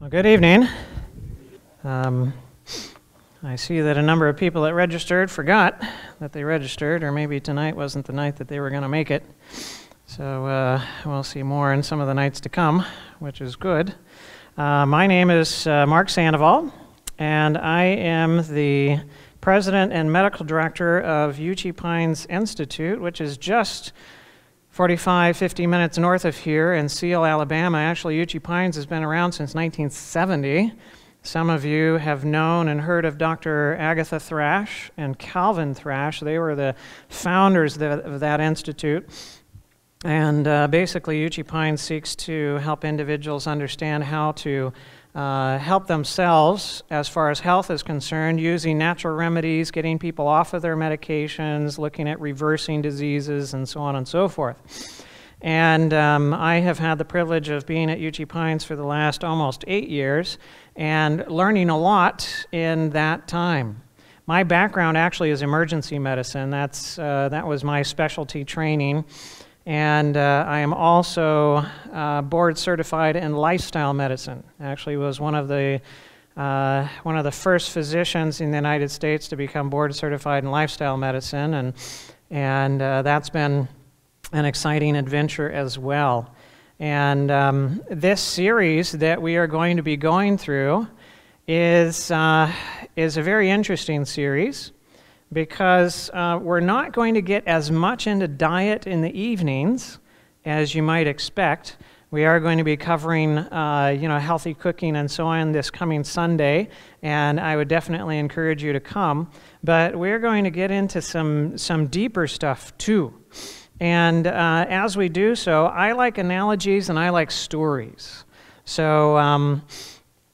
Well, good evening. I see that a number of people that registered forgot that they registered, or maybe tonight wasn't the night that they were going to make it. So we'll see more in some of the nights to come, which is good. My name is Mark Sandoval, and I am the president and medical director of Uchee Pines Institute, which is just 50 minutes north of here in Seal, Alabama. Actually, Uchee Pines has been around since 1970. Some of you have known and heard of Dr. Agatha Thrash and Calvin Thrash. They were the founders of that institute. And basically, Uchee Pines seeks to help individuals understand how to help themselves as far as health is concerned, using natural remedies, getting people off of their medications, looking at reversing diseases, and so on and so forth. And I have had the privilege of being at Uchee Pines for the last almost 8 years and learning a lot in that time. My background actually is emergency medicine. That was my specialty training. And I am also board certified in lifestyle medicine. Actually, was one of the first physicians in the United States to become board certified in lifestyle medicine, and that's been an exciting adventure as well. And this series that we are going to be going through is a very interesting series, because we're not going to get as much into diet in the evenings as you might expect. We are going to be covering healthy cooking and so on this coming Sunday, and I would definitely encourage you to come. But we're going to get into some deeper stuff too. And as we do so, I like analogies and I like stories. So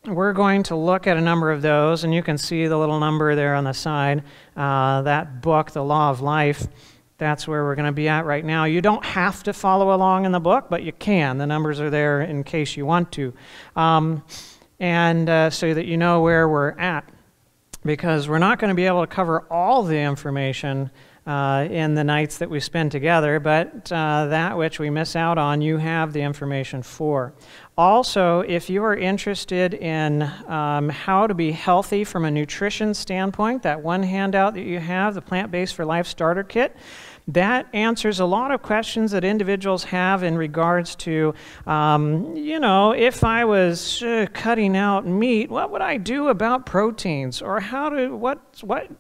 we're going to look at a number of those, and you can see the little number there on the side. That book, The Law of Life, that's where we're going to be at right now. You don't have to follow along in the book, but you can. The numbers are there in case you want to. So that you know where we're at, because we're not going to be able to cover all the information in the nights that we spend together, but that which we miss out on, you have the information for. Also, if you are interested in how to be healthy from a nutrition standpoint, that one handout that you have, the Plant-Based for Life Starter Kit, that answers a lot of questions that individuals have in regards to, if I was cutting out meat, what would I do about proteins? Or what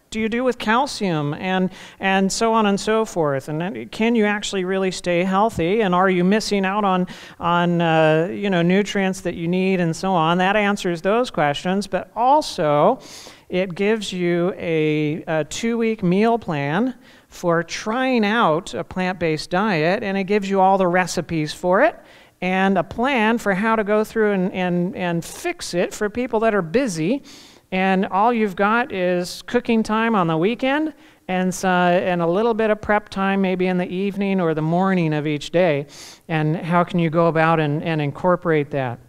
do you do with calcium? And so on and so forth. And then, can you actually really stay healthy? And are you missing out on nutrients that you need and so on? That answers those questions. But also, it gives you a 2-week meal plan for trying out a plant-based diet, and it gives you all the recipes for it and a plan for how to go through and fix it for people that are busy, and all you've got is cooking time on the weekend and a little bit of prep time maybe in the evening or the morning of each day, and how can you go about and incorporate that.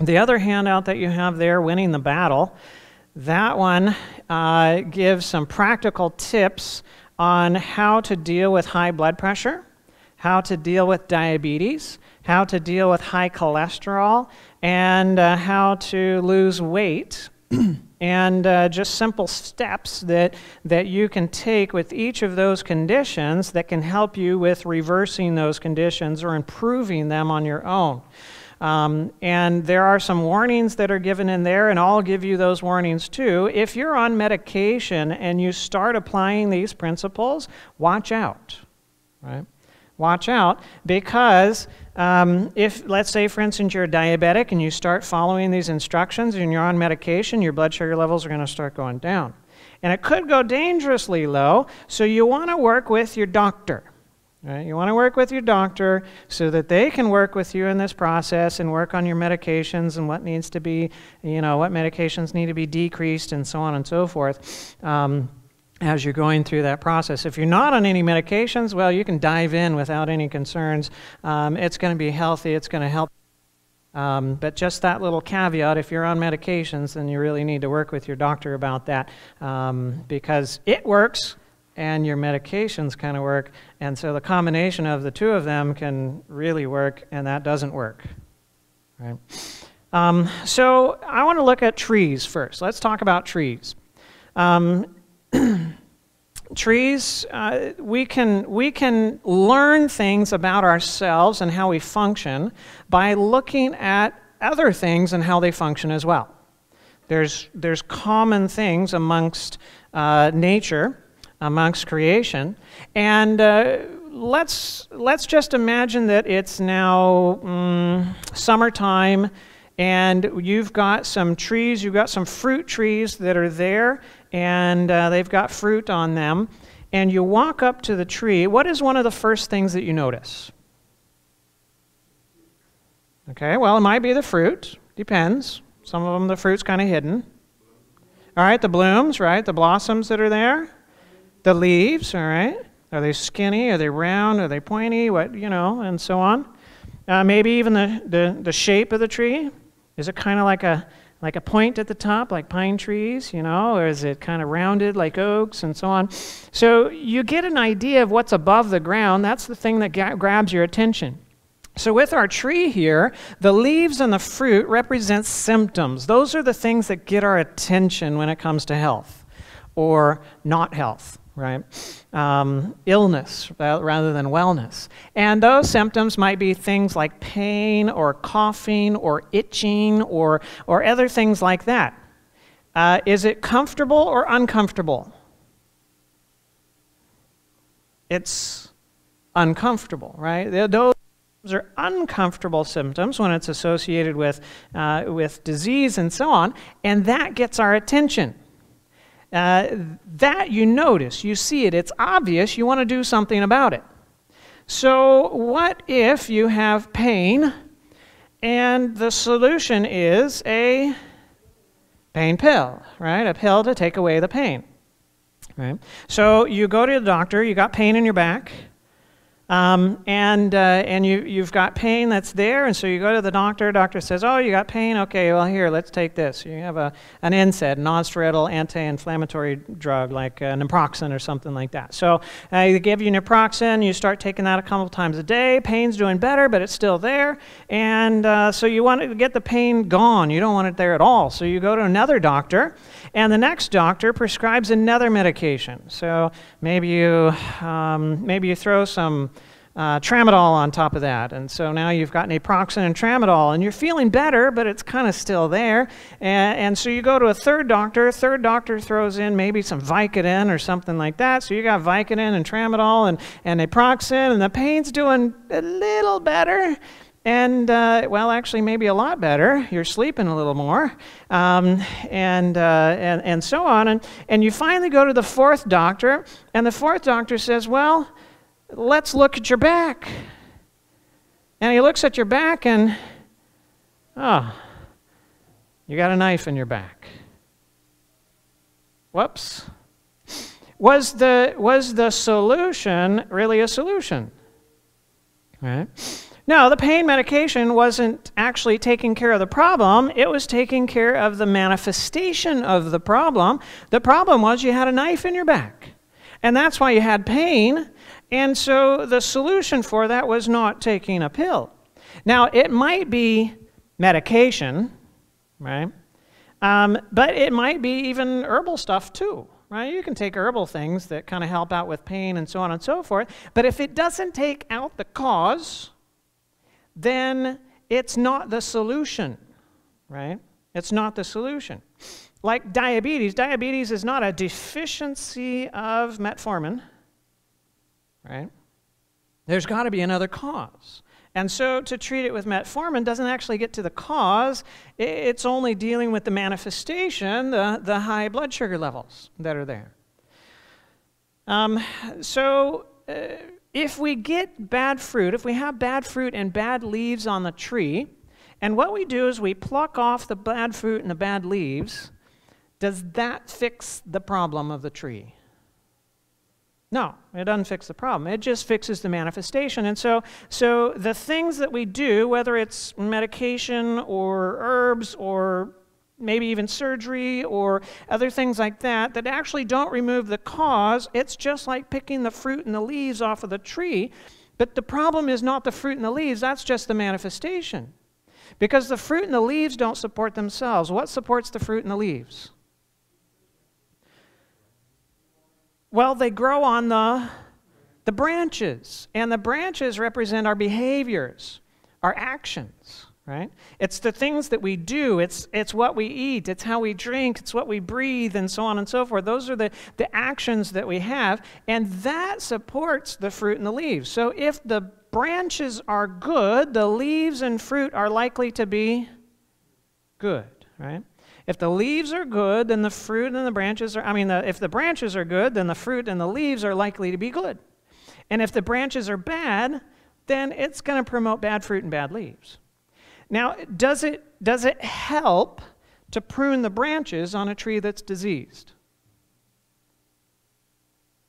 The other handout that you have there, Winning the Battle, that one gives some practical tips on how to deal with high blood pressure, how to deal with diabetes, how to deal with high cholesterol, and how to lose weight, and just simple steps that you can take with each of those conditions that can help you with reversing those conditions or improving them on your own. And there are some warnings that are given in there, and I'll give you those warnings too. If you're on medication and you start applying these principles, watch out, right? Watch out, because if, let's say, for instance, you're diabetic and you start following these instructions and you're on medication, your blood sugar levels are going to start going down. And it could go dangerously low, so you want to work with your doctor. Right? You want to work with your doctor so that they can work with you in this process and work on your medications and what needs to be, what medications need to be decreased and so on and so forth as you're going through that process. If you're not on any medications, well, you can dive in without any concerns. It's going to be healthy. It's going to help. But just that little caveat, if you're on medications, then you really need to work with your doctor about that, because it works and your medications kind of work, and so the combination of the two of them can really work, and that doesn't work, right? So I want to look at trees first. Let's talk about trees. Trees, we can learn things about ourselves and how we function by looking at other things and how they function as well. There's common things amongst nature, amongst creation, and let's just imagine that it's now summertime, and you've got some trees, you've got some fruit trees that are there, and they've got fruit on them, and you walk up to the tree. What is one of the first things that you notice? Okay, well, it might be the fruit. Depends. Some of them, the fruit's kind of hidden. All right, the blooms, right? The blossoms that are there. The leaves, all right? Are they skinny? Are they round? Are they pointy? What, and so on. Maybe even the shape of the tree. Is it kind of like a point at the top, like pine trees, or is it kind of rounded like oaks and so on? So you get an idea of what's above the ground. That's the thing that grabs your attention. So with our tree here, the leaves and the fruit represent symptoms. Those are the things that get our attention when it comes to health or not health, right? Illness rather than wellness. And those symptoms might be things like pain or coughing or itching or other things like that. Is it comfortable or uncomfortable? It's uncomfortable, right? Those are uncomfortable symptoms when it's associated with disease and so on, and that gets our attention. That you notice, you see it, it's obvious, you want to do something about it. So what if you have pain and the solution is a pain pill, right? A pill to take away the pain, right? So you go to the doctor, you got pain in your back, and you've got pain that's there, and so you go to the doctor says, oh, you got pain? Okay, well, here, let's take this. You have an NSAID, non-steroidal anti-inflammatory drug, like naproxen or something like that. So they give you naproxen, you start taking that a couple times a day, pain's doing better, but it's still there, and so you want to get the pain gone. You don't want it there at all, so you go to another doctor, and the next doctor prescribes another medication. So maybe you throw some tramadol on top of that, and so now you've got naproxen and tramadol, and you're feeling better, but it's kind of still there, and so you go to a third doctor throws in maybe some Vicodin or something like that, so you got Vicodin and tramadol and naproxen, and the pain's doing a little better, and well, actually maybe a lot better. You're sleeping a little more, and so on, and you finally go to the fourth doctor, and the fourth doctor says, well, let's look at your back. And he looks at your back and, oh, you got a knife in your back. Whoops. Was the solution really a solution? Right? No, the pain medication wasn't actually taking care of the problem. It was taking care of the manifestation of the problem. The problem was you had a knife in your back. And that's why you had pain. And so the solution for that was not taking a pill. Now, it might be medication, right? But it might be even herbal stuff too, right? You can take herbal things that kind of help out with pain and so on and so forth. But if it doesn't take out the cause, then it's not the solution, right? It's not the solution. Like diabetes. Diabetes is not a deficiency of metformin, right? There's got to be another cause. And so to treat it with metformin doesn't actually get to the cause. It's only dealing with the manifestation, the high blood sugar levels that are there. If we get bad fruit, if we have bad fruit and bad leaves on the tree, and what we do is we pluck off the bad fruit and the bad leaves, does that fix the problem of the tree? No, it doesn't fix the problem. It just fixes the manifestation. And so the things that we do, whether it's medication or herbs or maybe even surgery or other things like that, that actually don't remove the cause, it's just like picking the fruit and the leaves off of the tree. But the problem is not the fruit and the leaves, that's just the manifestation. Because the fruit and the leaves don't support themselves. What supports the fruit and the leaves? Well, they grow on the branches, and the branches represent our behaviors, our actions, right? It's the things that we do, it's what we eat, it's how we drink, it's what we breathe, and so on and so forth. Those are the actions that we have, and that supports the fruit and the leaves. So if the branches are good, the leaves and fruit are likely to be good, right? If the leaves are good, then the fruit and the branches are, if the branches are good, then the fruit and the leaves are likely to be good. And if the branches are bad, then it's going to promote bad fruit and bad leaves. Now, does it help to prune the branches on a tree that's diseased?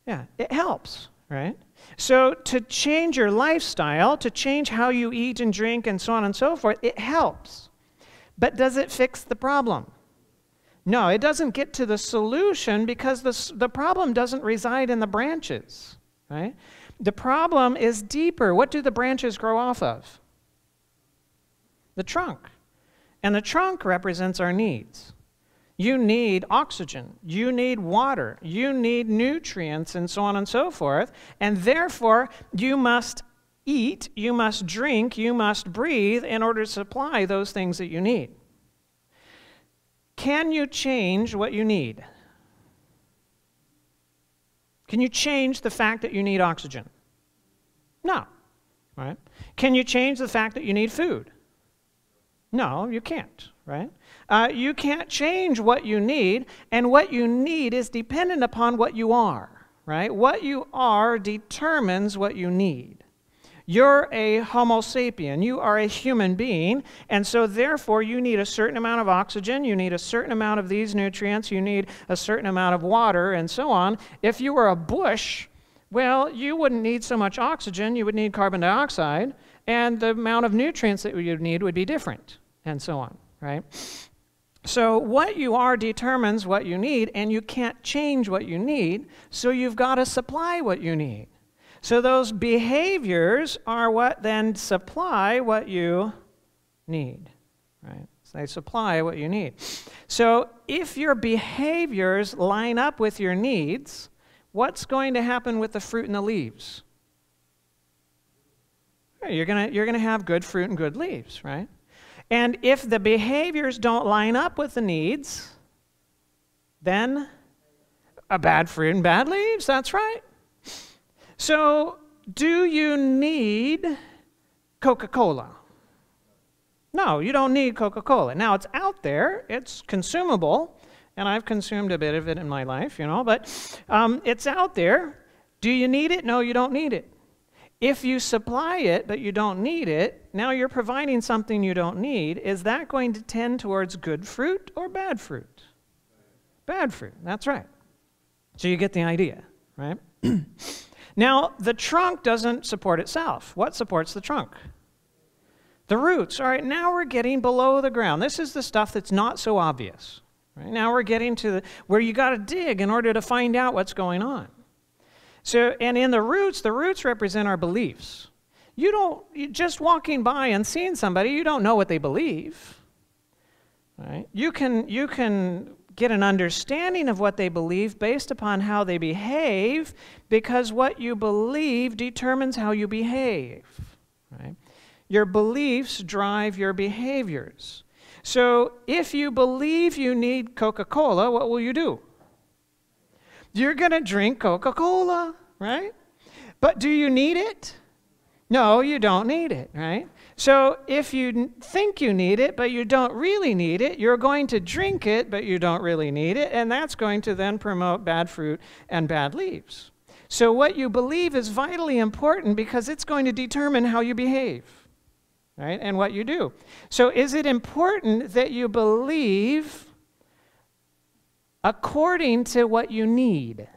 Yeah, it helps, right? So to change your lifestyle, to change how you eat and drink and so on and so forth, it helps. But does it fix the problem? No, it doesn't get to the solution because the problem doesn't reside in the branches, right? The problem is deeper. What do the branches grow off of? The trunk. And the trunk represents our needs. You need oxygen. You need water. You need nutrients and so on and so forth. And therefore, you must eat, you must drink, you must breathe in order to supply those things that you need. Can you change what you need? Can you change the fact that you need oxygen? No. Right? Can you change the fact that you need food? No, you can't. Right? You can't change what you need, and what you need is dependent upon what you are. Right? What you are determines what you need. You're a Homo sapien. You are a human being, and so therefore you need a certain amount of oxygen, you need a certain amount of these nutrients, you need a certain amount of water, and so on. If you were a bush, well, you wouldn't need so much oxygen, you would need carbon dioxide, and the amount of nutrients that you'd need would be different, and so on, right? So what you are determines what you need, and you can't change what you need, so you've got to supply what you need. So those behaviors are what then supply what you need, right? So they supply what you need. So if your behaviors line up with your needs, what's going to happen with the fruit and the leaves? You're gonna have good fruit and good leaves, right? And if the behaviors don't line up with the needs, then a bad fruit and bad leaves, that's right. So, do you need Coca-Cola? No, you don't need Coca-Cola. Now, it's out there, it's consumable, and I've consumed a bit of it in my life, but it's out there. Do you need it? No, you don't need it. If you supply it, but you don't need it, now you're providing something you don't need. Is that going to tend towards good fruit or bad fruit? Bad fruit, that's right. So you get the idea, right? Now, the trunk doesn't support itself. What supports the trunk? The roots. All right, now we're getting below the ground. This is the stuff that's not so obvious. Right? Now we're getting to where you got to dig in order to find out what's going on. So, and in the roots represent our beliefs. Just walking by and seeing somebody, you don't know what they believe. Right? You can get an understanding of what they believe based upon how they behave, because what you believe determines how you behave. Right? Your beliefs drive your behaviors. So if you believe you need Coca-Cola, what will you do? You're going to drink Coca-Cola, right? But do you need it? No, you don't need it, right? So if you think you need it, but you don't really need it, you're going to drink it, but you don't really need it, and that's going to then promote bad fruit and bad leaves. So what you believe is vitally important because it's going to determine how you behave, right, and what you do. So is it important that you believe according to what you need?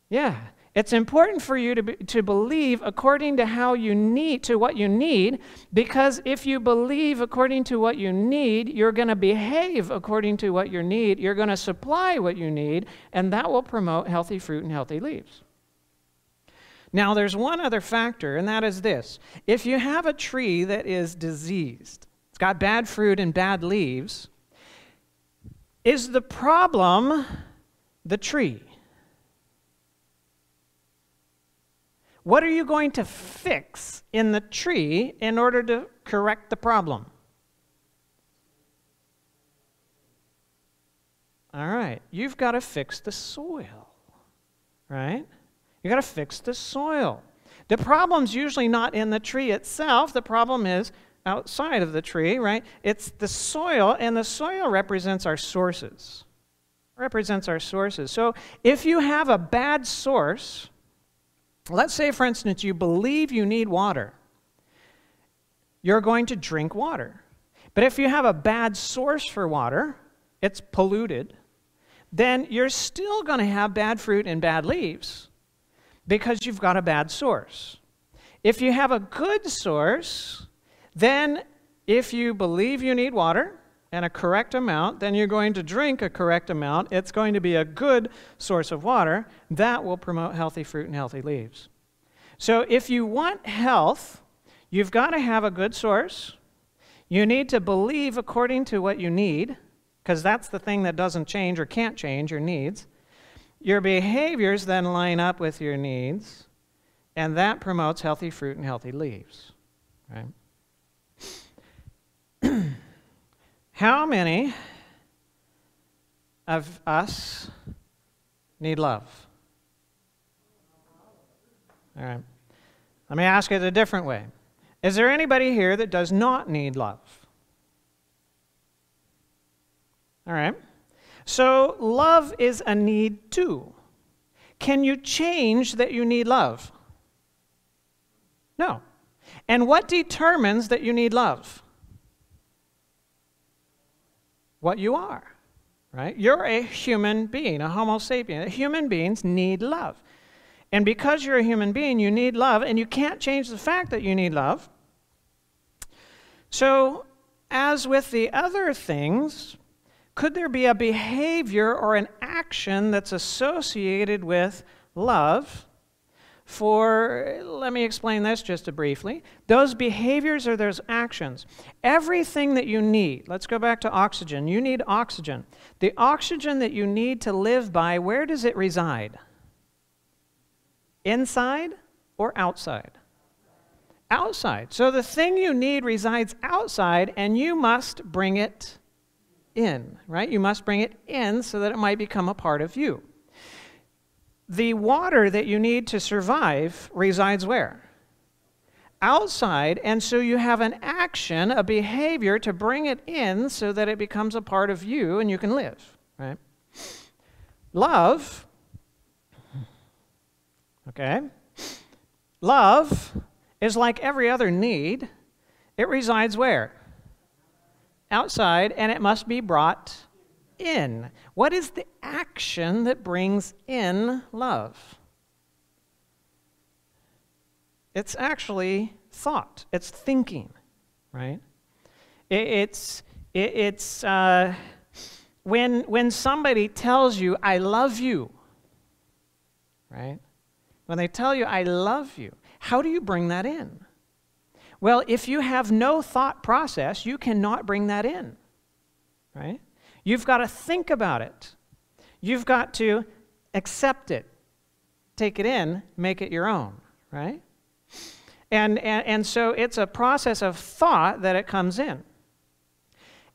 Yeah. It's important for you to believe according to how you need, to what you need, because if you believe according to what you need, you're going to behave according to what you need, you're going to supply what you need, and that will promote healthy fruit and healthy leaves. Now, there's one other factor, and that is this. If you have a tree that is diseased, it's got bad fruit and bad leaves, is the problem the tree? What are you going to fix in the tree in order to correct the problem? All right, you've got to fix the soil, right? You've got to fix the soil. The problem's usually not in the tree itself. The problem is outside of the tree, right? It's the soil, and the soil represents our sources. Represents our sources. So if you have a bad source, let's say, for instance, you believe you need water, you're going to drink water. But if you have a bad source for water, it's polluted, then you're still going to have bad fruit and bad leaves because you've got a bad source. If you have a good source, then if you believe you need water and a correct amount, then you're going to drink a correct amount. It's going to be a good source of water. That will promote healthy fruit and healthy leaves. So if you want health, you've got to have a good source. You need to believe according to what you need, because that's the thing that doesn't change or can't change, your needs. Your behaviors then line up with your needs, and that promotes healthy fruit and healthy leaves. Right? How many of us need love? All right. Let me ask it a different way. Is there anybody here that does not need love? All right. So love is a need too. Can you change that you need love? No. And what determines that you need love? What you are, right? You're a human being, a Homo sapien. Human beings need love. And because you're a human being, you need love, and you can't change the fact that you need love. So, as with the other things, could there be a behavior or an action that's associated with love? Let me explain this just briefly. Those behaviors or those actions, everything that you need, let's go back to oxygen. You need oxygen. The oxygen that you need to live by, where does it reside? Inside or outside? Outside. So the thing you need resides outside, and you must bring it in, right? You must bring it in so that it might become a part of you. The water that you need to survive resides where? Outside, and so you have an action, a behavior to bring it in so that it becomes a part of you and you can live, right? Love, okay? Love is like every other need. It resides where? Outside, and it must be brought in. What is the action that brings in love? It's actually thought. It's thinking, right? It's when somebody tells you, I love you, right? When they tell you, I love you, how do you bring that in? Well, if you have no thought process, you cannot bring that in, right? You've got to think about it. You've got to accept it, take it in, make it your own, right? And so it's a process of thought that it comes in.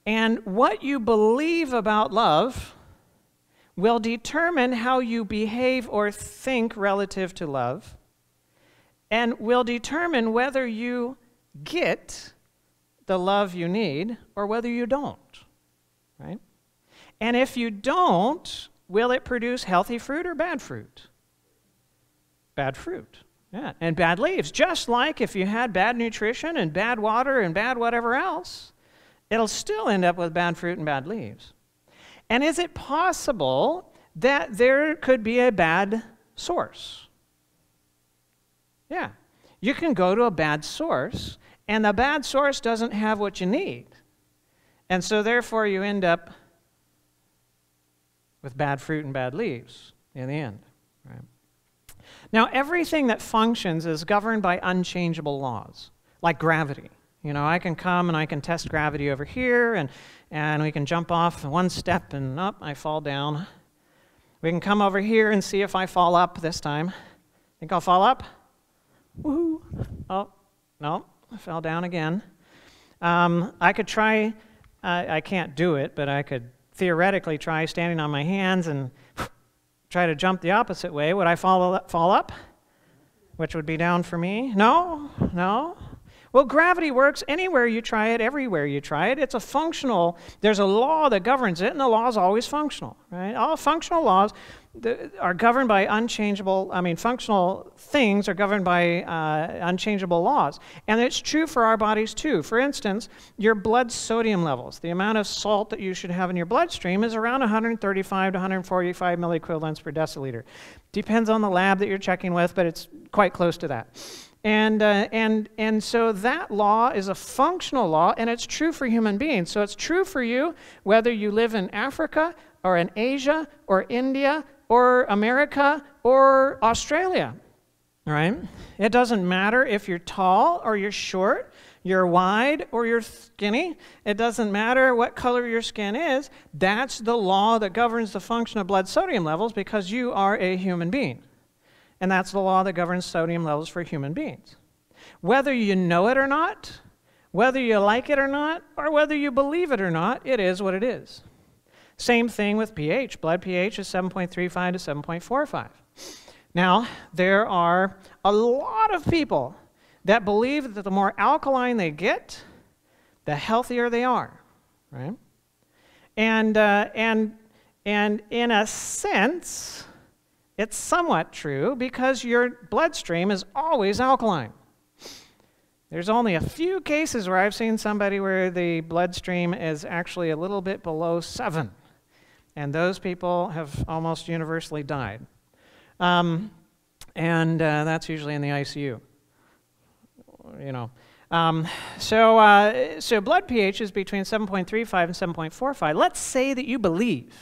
And what you believe about love will determine how you behave or think relative to love, and will determine whether you get the love you need or whether you don't, right? And if you don't, will it produce healthy fruit or bad fruit? Bad fruit, yeah, and bad leaves. Just like if you had bad nutrition and bad water and bad whatever else, it'll still end up with bad fruit and bad leaves. And is it possible that there could be a bad source? Yeah. You can go to a bad source, and the bad source doesn't have what you need. And so therefore you end up with bad fruit and bad leaves in the end. Right? Now, everything that functions is governed by unchangeable laws, like gravity. You know, I can come and I can test gravity over here, and we can jump off one step and up, I fall down. We can come over here and see if I fall up this time. Think I'll fall up? Woohoo! Oh, no, I fell down again. I could try, I can't do it, but I could theoretically try standing on my hands and try to jump the opposite way. Would I fall up? Which would be down for me? No, no. Well, gravity works anywhere you try it, everywhere you try it. It's a functional, there's a law that governs it, and the law is always functional, right? All functional laws are governed by functional things are governed by unchangeable laws. And it's true for our bodies too. For instance, your blood sodium levels, the amount of salt that you should have in your bloodstream is around 135 to 145 milliequivalents per deciliter. Depends on the lab that you're checking with, but it's quite close to that. And so that law is a functional law, and it's true for human beings. So it's true for you whether you live in Africa or in Asia or India or America or Australia, all right? It doesn't matter if you're tall or you're short, you're wide or you're skinny. It doesn't matter what color your skin is. That's the law that governs the function of blood sodium levels because you are a human being. And that's the law that governs sodium levels for human beings. Whether you know it or not, whether you like it or not, or whether you believe it or not, it is what it is. Same thing with pH. Blood pH is 7.35 to 7.45. Now, there are a lot of people that believe that the more alkaline they get, the healthier they are, right? And in a sense, it's somewhat true because your bloodstream is always alkaline. There's only a few cases where I've seen somebody where the bloodstream is actually a little bit below 7. And those people have almost universally died. That's usually in the ICU. You know. So blood pH is between 7.35 and 7.45. Let's say that you believe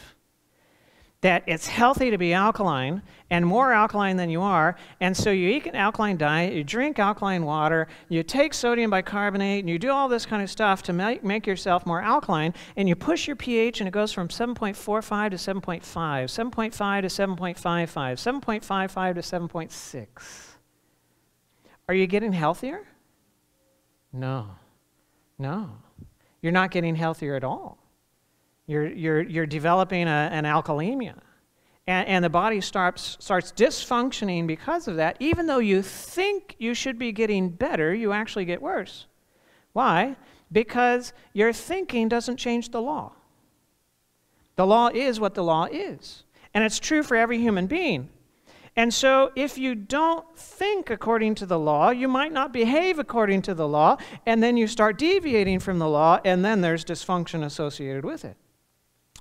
that it's healthy to be alkaline and more alkaline than you are, and so you eat an alkaline diet, you drink alkaline water, you take sodium bicarbonate, and you do all this kind of stuff to make yourself more alkaline, and you push your pH and it goes from 7.45 to 7.5, 7.5 to 7.55, 7.55 to 7.6. Are you getting healthier? No. No. You're not getting healthier at all. You're developing an alkalemia, and the body starts dysfunctioning because of that. Even though you think you should be getting better, you actually get worse. Why? Because your thinking doesn't change the law. The law is what the law is, and it's true for every human being. And so if you don't think according to the law, you might not behave according to the law, and then you start deviating from the law, and then there's dysfunction associated with it.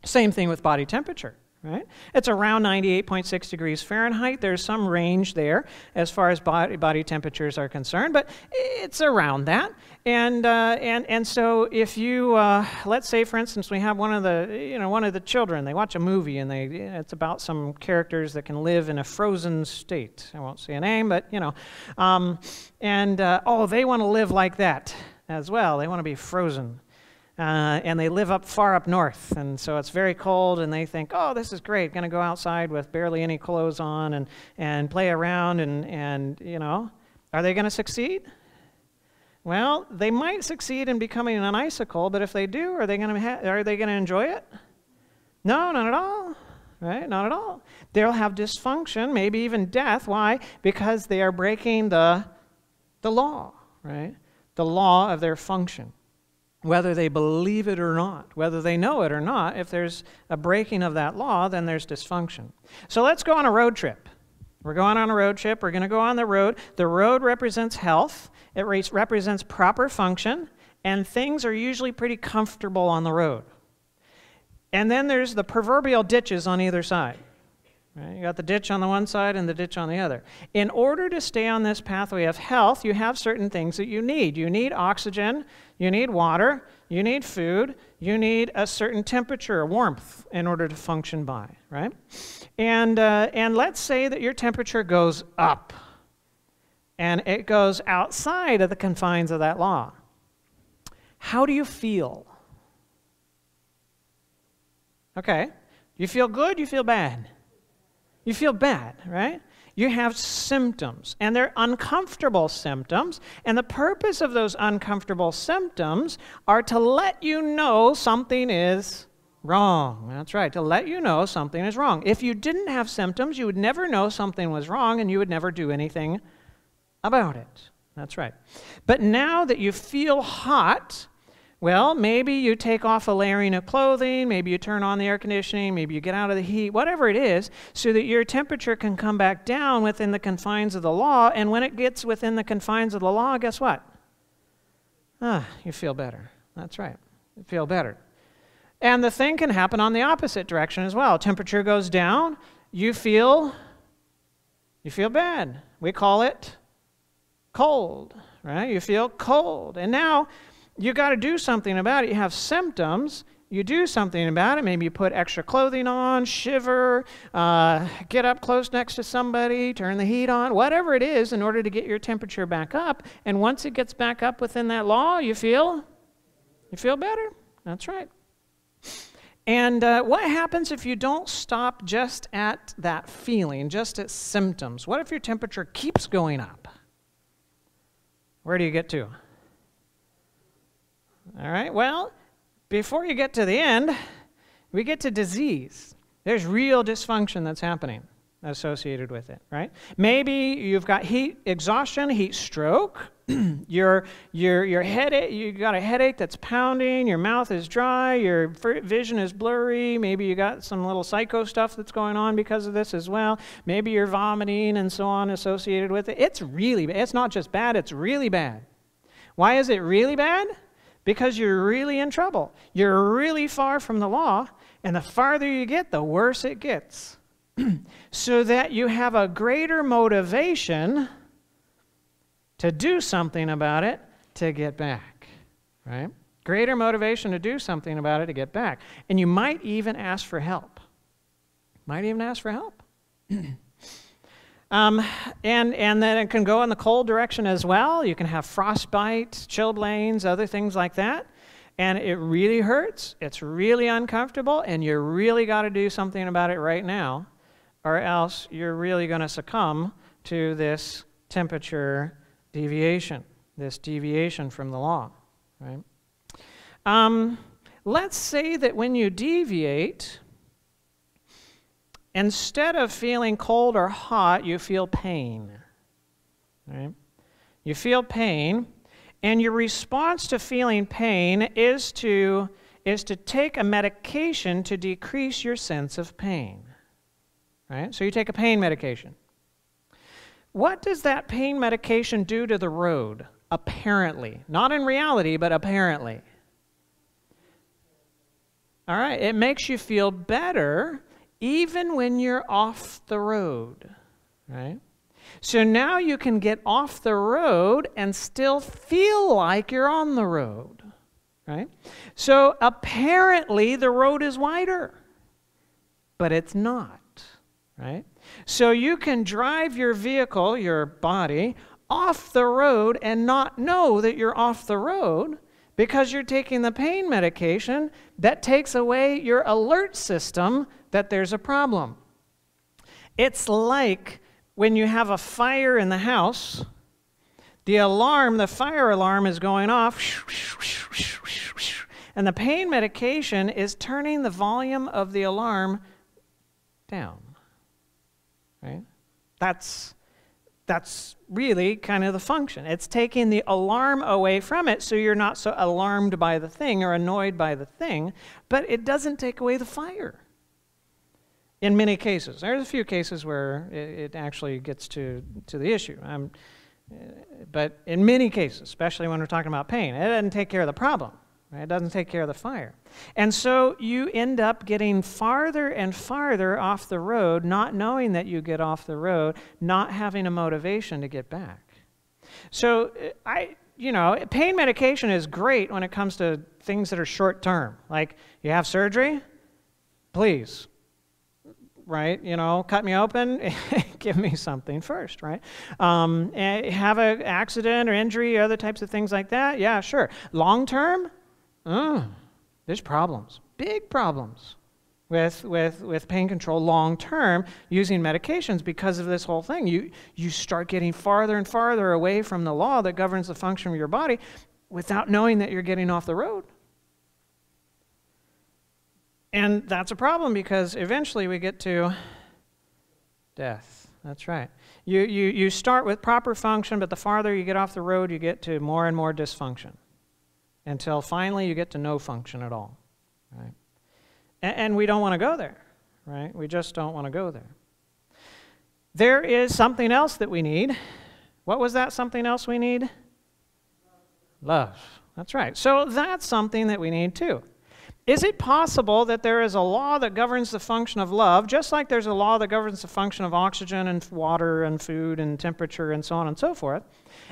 Same thing with body temperature, right? It's around 98.6 degrees Fahrenheit. There's some range there as far as body temperatures are concerned, but it's around that. And so if you, let's say, for instance, we have one of the children, they watch a movie, and it's about some characters that can live in a frozen state. I won't say a name, but, they want to live like that as well. They want to be frozen. And they live far up north, and so it's very cold, and they think, oh, this is great, going to go outside with barely any clothes on and play around, and are they going to succeed? Well, they might succeed in becoming an icicle, but if they do, are they going to enjoy it? No, not at all, right? Not at all. They'll have dysfunction, maybe even death. Why? Because they are breaking the law, right? The law of their function. Whether they believe it or not, whether they know it or not, if there's a breaking of that law, then there's dysfunction. So let's go on a road trip. We're going on a road trip. We're going to go on the road. The road represents health. It represents proper function, and things are usually pretty comfortable on the road. And then there's the proverbial ditches on either side. Right? You got the ditch on the one side and the ditch on the other. In order to stay on this pathway of health, you have certain things that you need. You need oxygen, you need water, you need food, you need a certain temperature, warmth, in order to function by, right? And let's say that your temperature goes up, and it goes outside of the confines of that law. How do you feel? Okay. You feel good, you feel bad? You feel bad, right? You have symptoms, and they're uncomfortable symptoms, and the purpose of those uncomfortable symptoms are to let you know something is wrong. That's right, to let you know something is wrong. If you didn't have symptoms, you would never know something was wrong, and you would never do anything about it. That's right. But now that you feel hot, well, maybe you take off a layering of clothing, maybe you turn on the air conditioning, maybe you get out of the heat, whatever it is, so that your temperature can come back down within the confines of the law, and when it gets within the confines of the law, guess what? You feel better. That's right. You feel better. And the thing can happen on the opposite direction as well. Temperature goes down, you feel bad. We call it cold, right? You feel cold. And now you got to do something about it. You have symptoms. You do something about it. Maybe you put extra clothing on, shiver, get up close next to somebody, turn the heat on, whatever it is in order to get your temperature back up. And once it gets back up within that law, you feel better. That's right. And what happens if you don't stop just at that feeling, just at symptoms? What if your temperature keeps going up? Where do you get to? All right, well, before you get to the end, we get to disease. There's real dysfunction that's happening associated with it, right? Maybe you've got heat exhaustion, heat stroke, your headache, you got a headache that's pounding, your mouth is dry, your vision is blurry, maybe you got some little psycho stuff that's going on because of this as well. Maybe you're vomiting and so on associated with it. It's really bad. It's not just bad, it's really bad. Why is it really bad? Because you're really in trouble. You're really far from the law, and the farther you get, the worse it gets. So that you have a greater motivation to do something about it to get back, right? Greater motivation to do something about it to get back. And you might even ask for help. Might even ask for help. And then it can go in the cold direction as well. You can have frostbite, chilblains, other things like that. And it really hurts. It's really uncomfortable, and you really got to do something about it right now, or else you're really going to succumb to this temperature deviation, this deviation from the law, right? Let's say that when you deviate, instead of feeling cold or hot, you feel pain, right? You feel pain, and your response to feeling pain is to take a medication to decrease your sense of pain, right? So you take a pain medication. What does that pain medication do to the road, apparently? Not in reality, but apparently. All right, it makes you feel better even when you're off the road, right? So now you can get off the road and still feel like you're on the road, right? So apparently the road is wider, but it's not, right? So you can drive your vehicle, your body, off the road and not know that you're off the road because you're taking the pain medication that takes away your alert system that there's a problem. It's like when you have a fire in the house, the fire alarm is going off, and the pain medication is turning the volume of the alarm down, right? That's really kind of the function. It's taking the alarm away from it so you're not so alarmed by the thing or annoyed by the thing, but it doesn't take away the fire. In many cases. There's a few cases where it actually gets to the issue. But in many cases, especially when we're talking about pain, it doesn't take care of the problem, Right? It doesn't take care of the fire. And so you end up getting farther and farther off the road, not knowing that you get off the road, not having a motivation to get back. So pain medication is great when it comes to things that are short term. Like you have surgery, please, right? Cut me open, give me something first, right? Have an accident or injury, other types of things like that, yeah, sure. Long term, there's problems, big problems with pain control long term using medications because of this whole thing. You start getting farther and farther away from the law that governs the function of your body without knowing that you're getting off the road. And that's a problem because eventually we get to death. That's right. You start with proper function, but the farther you get off the road, you get to more and more dysfunction until finally you get to no function at all. Right? And we don't want to go there. Right? We just don't want to go there. There is something else that we need. What was that something else we need? Love. That's right. So that's something that we need too. Is it possible that there is a law that governs the function of love, just like there's a law that governs the function of oxygen and water and food and temperature and so on and so forth,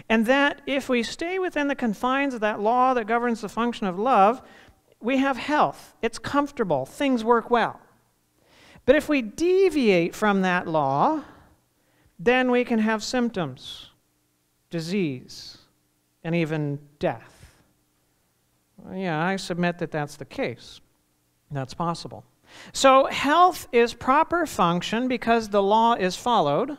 and that if we stay within the confines of that law that governs the function of love, we have health, it's comfortable, things work well. But if we deviate from that law, then we can have symptoms, disease, and even death. Yeah, I submit that that's the case. That's possible. So health is proper function because the law is followed,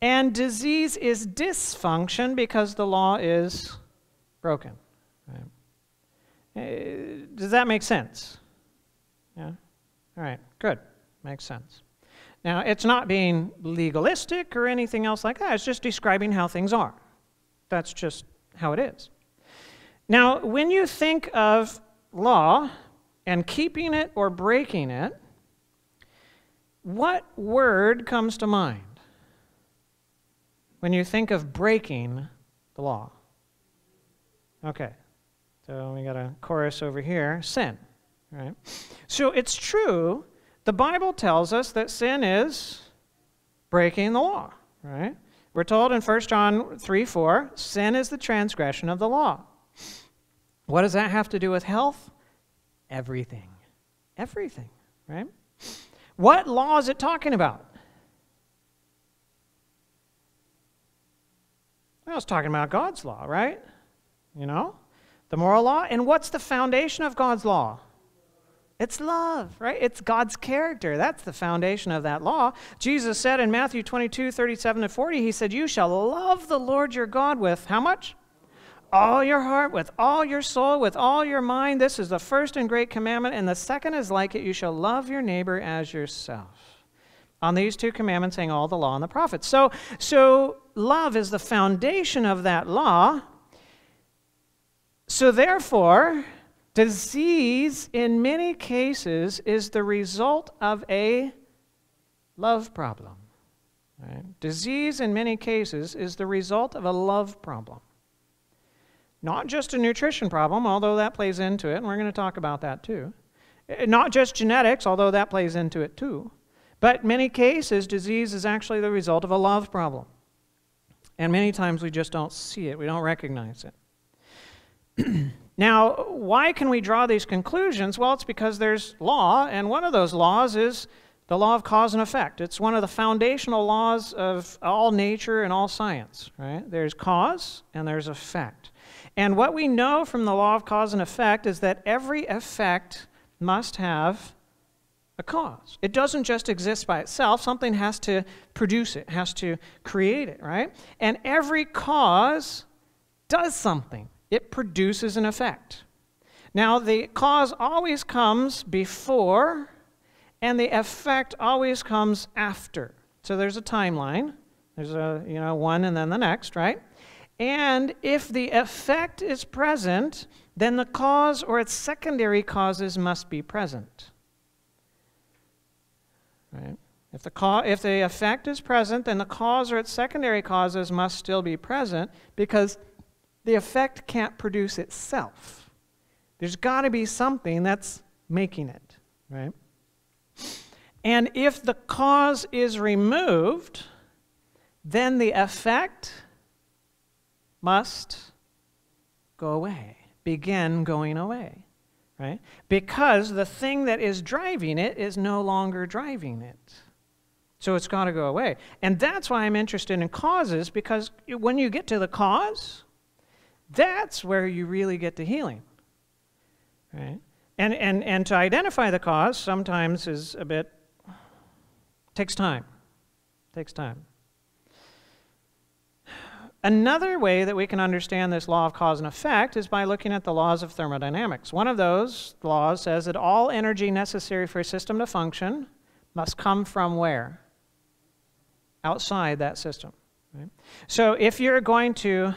and disease is dysfunction because the law is broken. Right? Does that make sense? Yeah? All right, good. Makes sense. Now, it's not being legalistic or anything else like that. It's just describing how things are. That's just how it is. Now, when you think of law and keeping it or breaking it, what word comes to mind when you think of breaking the law? Okay, so we got a chorus over here, sin, right? So it's true, the Bible tells us that sin is breaking the law, right? We're told in 1 John 3:4, sin is the transgression of the law. What does that have to do with health? Everything. Everything, right? What law is it talking about? Well, it's talking about God's law, right? The moral law. And what's the foundation of God's law? It's love, right? It's God's character. That's the foundation of that law. Jesus said in Matthew 22:37-40, he said, you shall love the Lord your God with how much? All your heart, with all your soul, with all your mind. This is the first and great commandment, and the second is like it. You shall love your neighbor as yourself. On these two commandments hang all the law and the prophets. So love is the foundation of that law. So therefore, disease in many cases is the result of a love problem. Right? Disease in many cases is the result of a love problem. Not just a nutrition problem, although that plays into it, and we're going to talk about that too. Not just genetics, although that plays into it too. But in many cases, disease is actually the result of a love problem. And many times we just don't see it. We don't recognize it. Now, why can we draw these conclusions? Well, it's because there's law, and one of those laws is the law of cause and effect. It's one of the foundational laws of all nature and all science, right? There's cause and there's effect. And what we know from the law of cause and effect is that every effect must have a cause. It doesn't just exist by itself. Something has to produce it, has to create it, right? And every cause does something. It produces an effect. Now, the cause always comes before, and the effect always comes after. So there's a timeline. There's a, one and then the next, right? And if the effect is present, then the cause or its secondary causes must be present. Right? If the effect is present, then the cause or its secondary causes must still be present because the effect can't produce itself. There's got to be something that's making it, right? And if the cause is removed, then the effect must go away, begin going away, right? Because the thing that is driving it is no longer driving it. So it's got to go away. And that's why I'm interested in causes, because when you get to the cause, that's where you really get to healing, right? And to identify the cause sometimes is takes time. Takes time. Another way that we can understand this law of cause and effect is by looking at the laws of thermodynamics. One of those laws says that all energy necessary for a system to function must come from where? Outside that system. Right? So if you're going to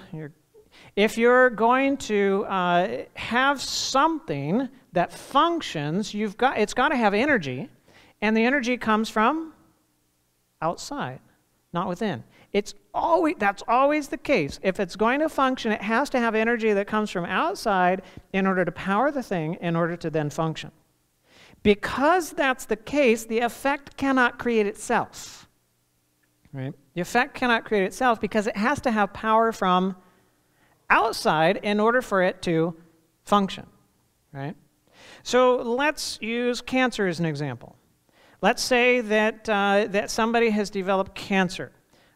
have something that functions, it's got to have energy, and the energy comes from outside, not within. That's always the case. If it's going to function, it has to have energy that comes from outside in order to power the thing, in order to then function. Because that's the case, the effect cannot create itself. Right? The effect cannot create itself because it has to have power from outside in order for it to function. Right? So let's use cancer as an example. Let's say that somebody has developed cancer.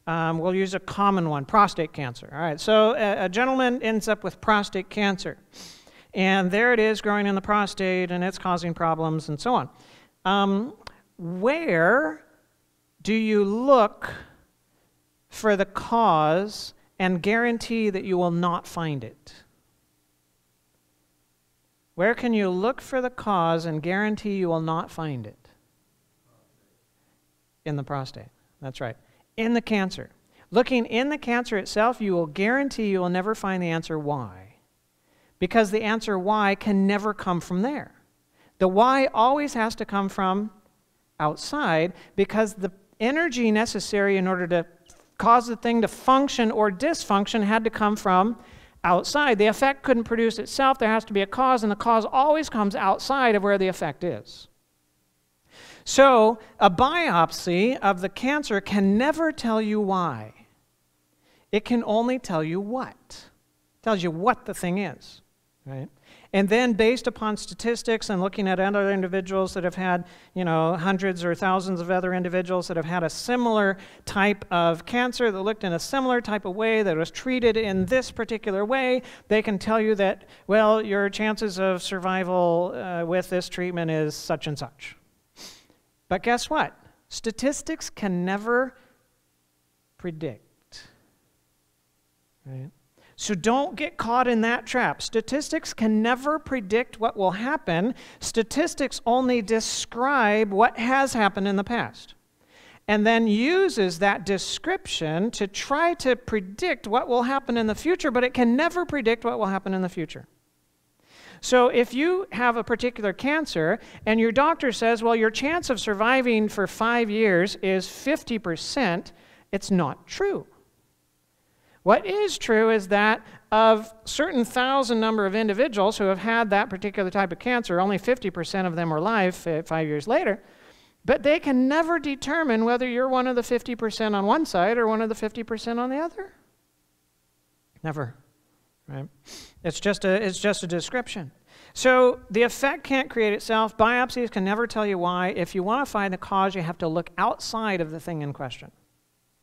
We'll use a common one, prostate cancer. All right, so a gentleman ends up with prostate cancer. And there it is growing in the prostate, and it's causing problems and so on. Where do you look for the cause and guarantee that you will not find it? Where can you look for the cause and guarantee you will not find it? In the prostate. That's right. In the cancer. Looking in the cancer itself, you will guarantee you will never find the answer why. Because the answer why can never come from there. The why always has to come from outside, because the energy necessary in order to cause the thing to function or dysfunction had to come from outside. The effect couldn't produce itself. There has to be a cause, and the cause always comes outside of where the effect is. So a biopsy of the cancer can never tell you why. It can only tell you what. It tells you what the thing is, right? And then based upon statistics and looking at other individuals that have had, hundreds or thousands of other individuals that have had a similar type of cancer that looked in a similar type of way, that was treated in this particular way, they can tell you that, well, your chances of survival with this treatment is such and such. But guess what? Statistics can never predict, right? So don't get caught in that trap. Statistics can never predict what will happen. Statistics only describe what has happened in the past, and then uses that description to try to predict what will happen in the future, but it can never predict what will happen in the future. So if you have a particular cancer and your doctor says, well, your chance of surviving for 5 years is 50%, it's not true. What is true is that of certain thousand number of individuals who have had that particular type of cancer, only 50% of them are alive 5 years later, but they can never determine whether you're one of the 50% on one side or one of the 50% on the other. Never. Right? It's just a description. So the effect can't create itself. Biopsies can never tell you why. If you want to find the cause, you have to look outside of the thing in question,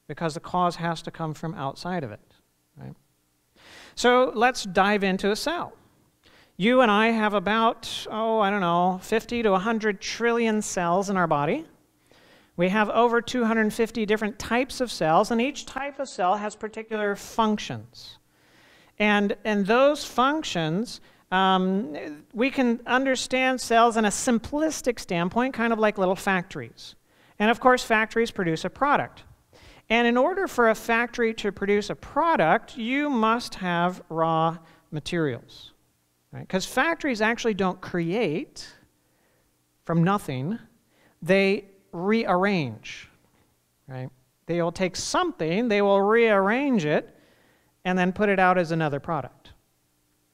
because the cause has to come from outside of it. Right? So let's dive into a cell. You and I have about, 50 to 100 trillion cells in our body. We have over 250 different types of cells, and each type of cell has particular functions. And those functions, we can understand cells in a simplistic standpoint, kind of like little factories. And of course, factories produce a product. And in order for a factory to produce a product, you must have raw materials. Right? Because factories actually don't create from nothing. They rearrange. Right? They will take something, they will rearrange it, and then put it out as another product.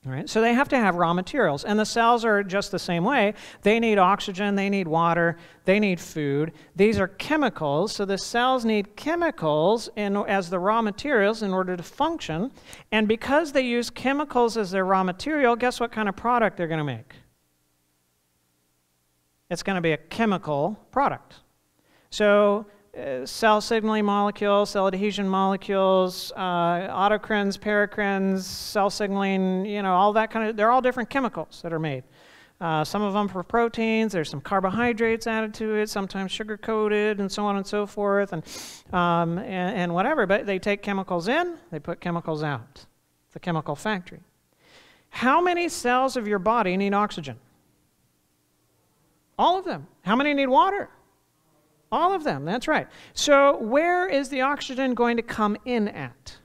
All right? So they have to have raw materials, and the cells are just the same way. They need oxygen, they need water, they need food. These are chemicals, so the cells need chemicals as the raw materials in order to function, and because they use chemicals as their raw material, guess what kind of product they're going to make? It's going to be a chemical product. So cell signaling molecules, cell adhesion molecules, autocrines, paracrines, cell signaling, all that kind of, they're all different chemicals that are made. Some of them for proteins, there's some carbohydrates added to it, sometimes sugar-coated, and so on and so forth, and whatever. But they take chemicals in, they put chemicals out. It's a chemical factory. How many cells of your body need oxygen? All of them. How many need water? All of them, that's right. So where is the oxygen going to come in at?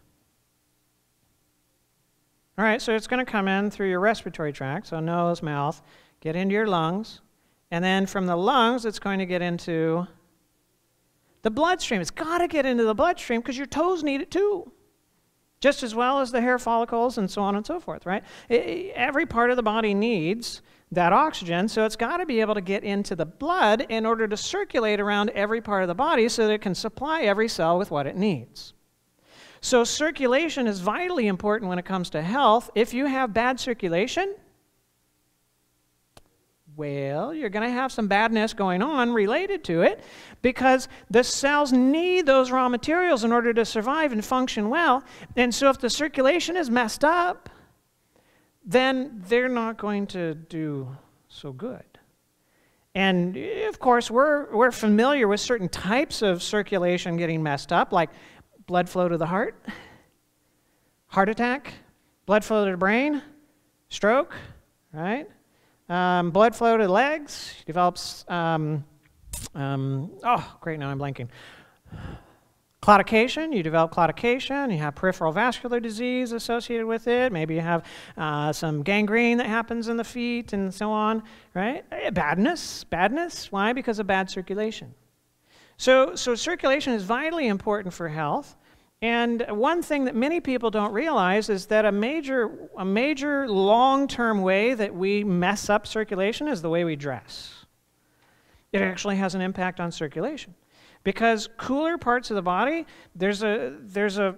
All right, so it's going to come in through your respiratory tract, so nose, mouth, get into your lungs, and then from the lungs it's going to get into the bloodstream. It's got to get into the bloodstream because your toes need it too, just as well as the hair follicles and so on and so forth, right? Every part of the body needs that oxygen, so it's got to be able to get into the blood in order to circulate around every part of the body so that it can supply every cell with what it needs. So circulation is vitally important when it comes to health. If you have bad circulation, well, you're going to have some badness going on related to it because the cells need those raw materials in order to survive and function well. And so if the circulation is messed up, then they're not going to do so good. And of course, we're familiar with certain types of circulation getting messed up, like blood flow to the heart attack, blood flow to the brain, stroke, right? Blood flow to the legs develops, oh, great, now I'm blanking. Claudication, you develop claudication, you have peripheral vascular disease associated with it, maybe you have some gangrene that happens in the feet and so on, right? Badness, why? Because of bad circulation. So circulation is vitally important for health, and one thing that many people don't realize is that a major long-term way that we mess up circulation is the way we dress. It actually has an impact on circulation. Because cooler parts of the body, there's a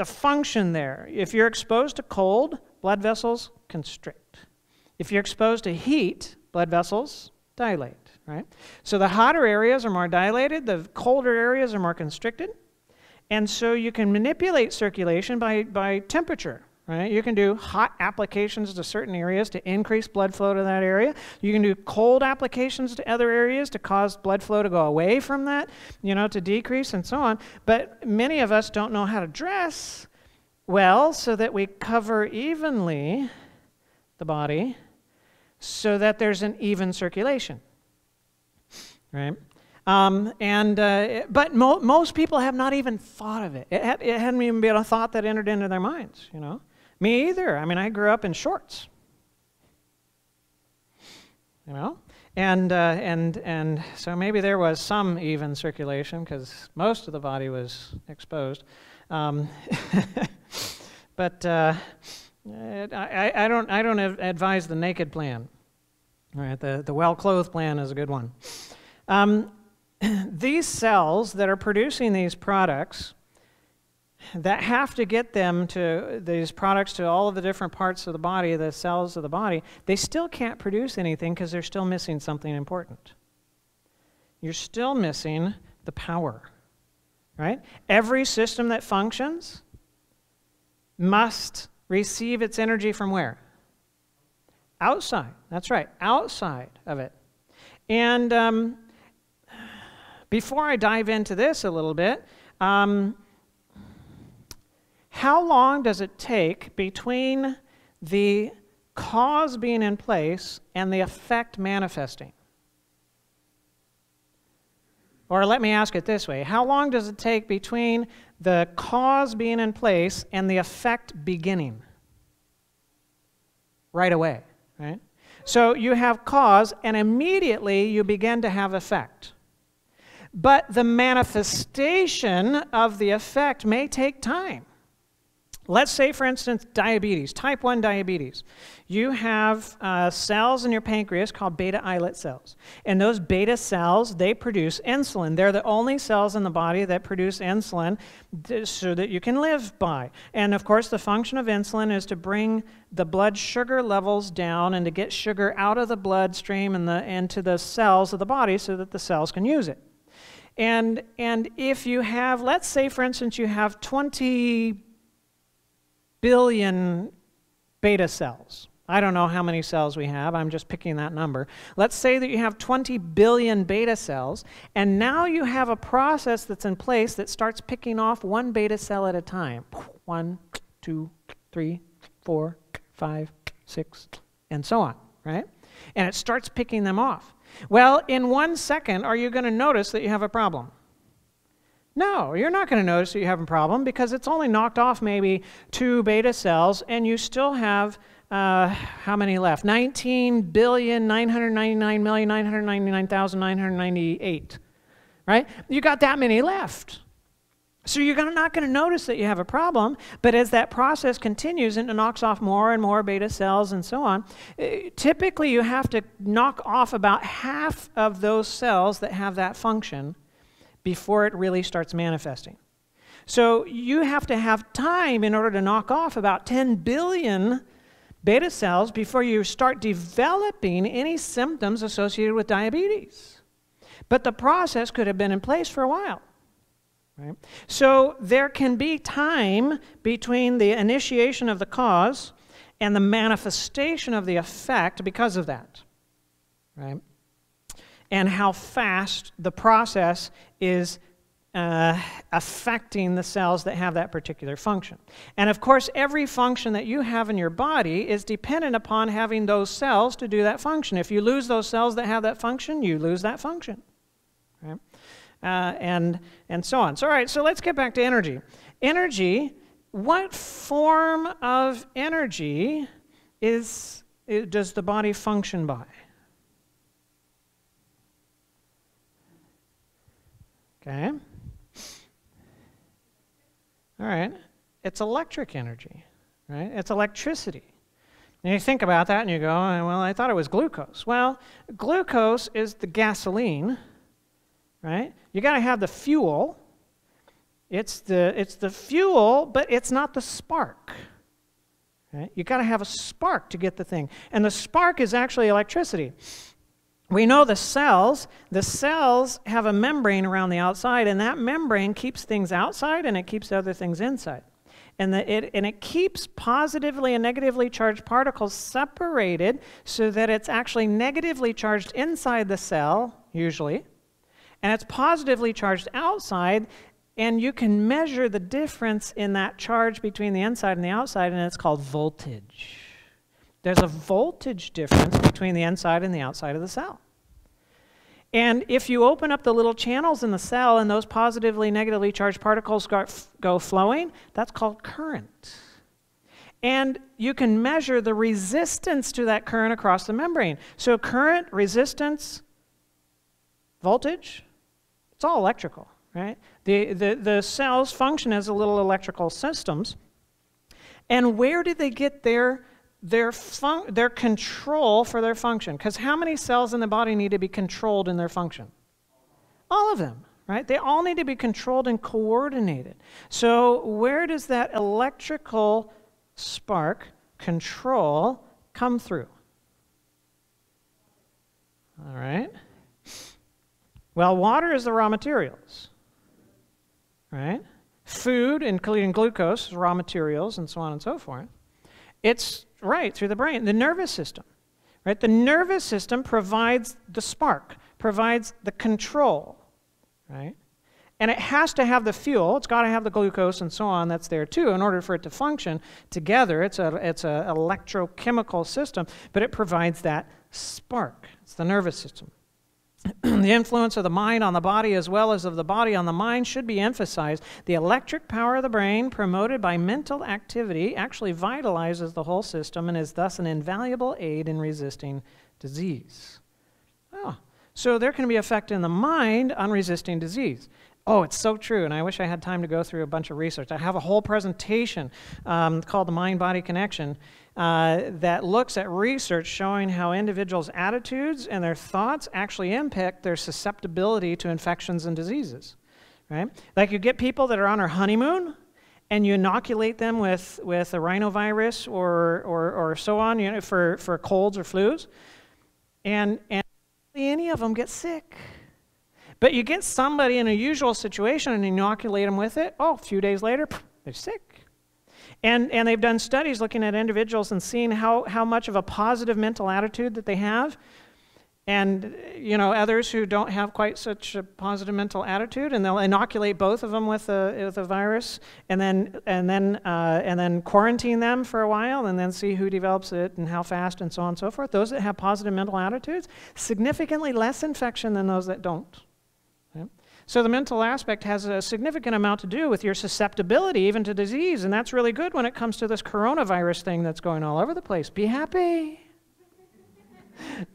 function there. If you're exposed to cold, blood vessels constrict. If you're exposed to heat, blood vessels dilate, right? So the hotter areas are more dilated, the colder areas are more constricted. And so you can manipulate circulation by temperature, right? You can do hot applications to certain areas to increase blood flow to that area. You can do cold applications to other areas to cause blood flow to go away from that, to decrease and so on. But many of us don't know how to dress well so that we cover evenly the body so that there's an even circulation, right? But most people have not even thought of it. It hadn't even been a thought that entered into their minds, Me either. I mean, I grew up in shorts, and so maybe there was some even circulation because most of the body was exposed. But I don't advise the naked plan. All right, the well-clothed plan is a good one. These cells that are producing these products, that have to get these products to all of the different parts of the body, the cells of the body, they still can't produce anything because they're still missing something important. You're still missing the power, right? Every system that functions must receive its energy from where? Outside. That's right, outside of it. And before I dive into this a little bit, how long does it take between the cause being in place and the effect manifesting? Or let me ask it this way. How long does it take between the cause being in place and the effect beginning? Right away, right? So you have cause, and immediately you begin to have effect. But the manifestation of the effect may take time. Let's say, for instance, diabetes, type 1 diabetes. You have cells in your pancreas called beta islet cells. And those beta cells, they produce insulin. They're the only cells in the body that produce insulin so that you can live by. And of course, the function of insulin is to bring the blood sugar levels down and to get sugar out of the bloodstream and into the cells of the body so that the cells can use it. And if you have, let's say, for instance, you have 20 billion beta cells. I don't know how many cells we have. I'm just picking that number. Let's say that you have 20 billion beta cells, and now you have a process that's in place that starts picking off one beta cell at a time. 1, 2, 3, 4, 5, 6, and so on, right? And it starts picking them off. Well, in 1 second, are you going to notice that you have a problem? No, you're not going to notice that you have a problem because it's only knocked off maybe 2 beta cells, and you still have, how many left? 19,999,999,998, right? You got that many left. So you're not going to notice that you have a problem, but as that process continues and it knocks off more and more beta cells and so on, typically you have to knock off about half of those cells that have that function before it really starts manifesting. So you have to have time in order to knock off about 10 billion beta cells before you start developing any symptoms associated with diabetes. But the process could have been in place for a while. Right? So there can be time between the initiation of the cause and the manifestation of the effect because of that. Right? And how fast the process is affecting the cells that have that particular function. And of course, every function that you have in your body is dependent upon having those cells to do that function. If you lose those cells that have that function, you lose that function. Right? And so on. So, all right, so let's get back to energy. Energy, what form of energy does the body function by? Okay. All right. It's electric energy, right? It's electricity. And you think about that and you go, well, I thought it was glucose. Well, glucose is the gasoline, right? You got to have the fuel. It's the fuel, but it's not the spark. Right? You got to have a spark to get the thing. And the spark is actually electricity. We know the cells have a membrane around the outside, and that membrane keeps things outside and it keeps other things inside. And it keeps positively and negatively charged particles separated so that it's actually negatively charged inside the cell, usually, and it's positively charged outside, and you can measure the difference in that charge between the inside and the outside, and it's called voltage. There's a voltage difference between the inside and the outside of the cell. And if you open up the little channels in the cell and those positively, negatively charged particles go flowing, that's called current. And you can measure the resistance to that current across the membrane. So current, resistance, voltage, it's all electrical, right? The cells function as little electrical systems. And where did they get their control for their function? Because how many cells in the body need to be controlled in their function? All of them, right? They all need to be controlled and coordinated. So where does that electrical spark control come through? All right. Well, water is the raw materials, right? Food, including glucose, is raw materials, and so on and so forth. It's right through the brain, the nervous system, right? The nervous system provides the spark, provides the control, right? And it has to have the fuel. It's got to have the glucose and so on that's there too in order for it to function together. It's a electrochemical system, but it provides that spark. It's the nervous system. The influence of the mind on the body as well as of the body on the mind should be emphasized. The electric power of the brain promoted by mental activity actually vitalizes the whole system and is thus an invaluable aid in resisting disease. Oh, so there can be effect in the mind on resisting disease. Oh, it's so true, and I wish I had time to go through a bunch of research. I have a whole presentation called The Mind-Body Connection that looks at research showing how individuals' attitudes and their thoughts actually impact their susceptibility to infections and diseases, right? Like you get people that are on their honeymoon, and you inoculate them with a rhinovirus or so on, you know, for colds or flus, and any of them get sick. But you get somebody in a usual situation and inoculate them with it, a few days later, they're sick. And they've done studies looking at individuals and seeing how much of a positive mental attitude that they have. And, you know, others who don't have quite such a positive mental attitude, and they'll inoculate both of them with a virus, and then quarantine them for a while, and then see who develops it and how fast, and so on and so forth. Those that have positive mental attitudes, significantly less infection than those that don't. Okay? So the mental aspect has a significant amount to do with your susceptibility even to disease, and that's really good when it comes to this coronavirus thing that's going all over the place. Be happy,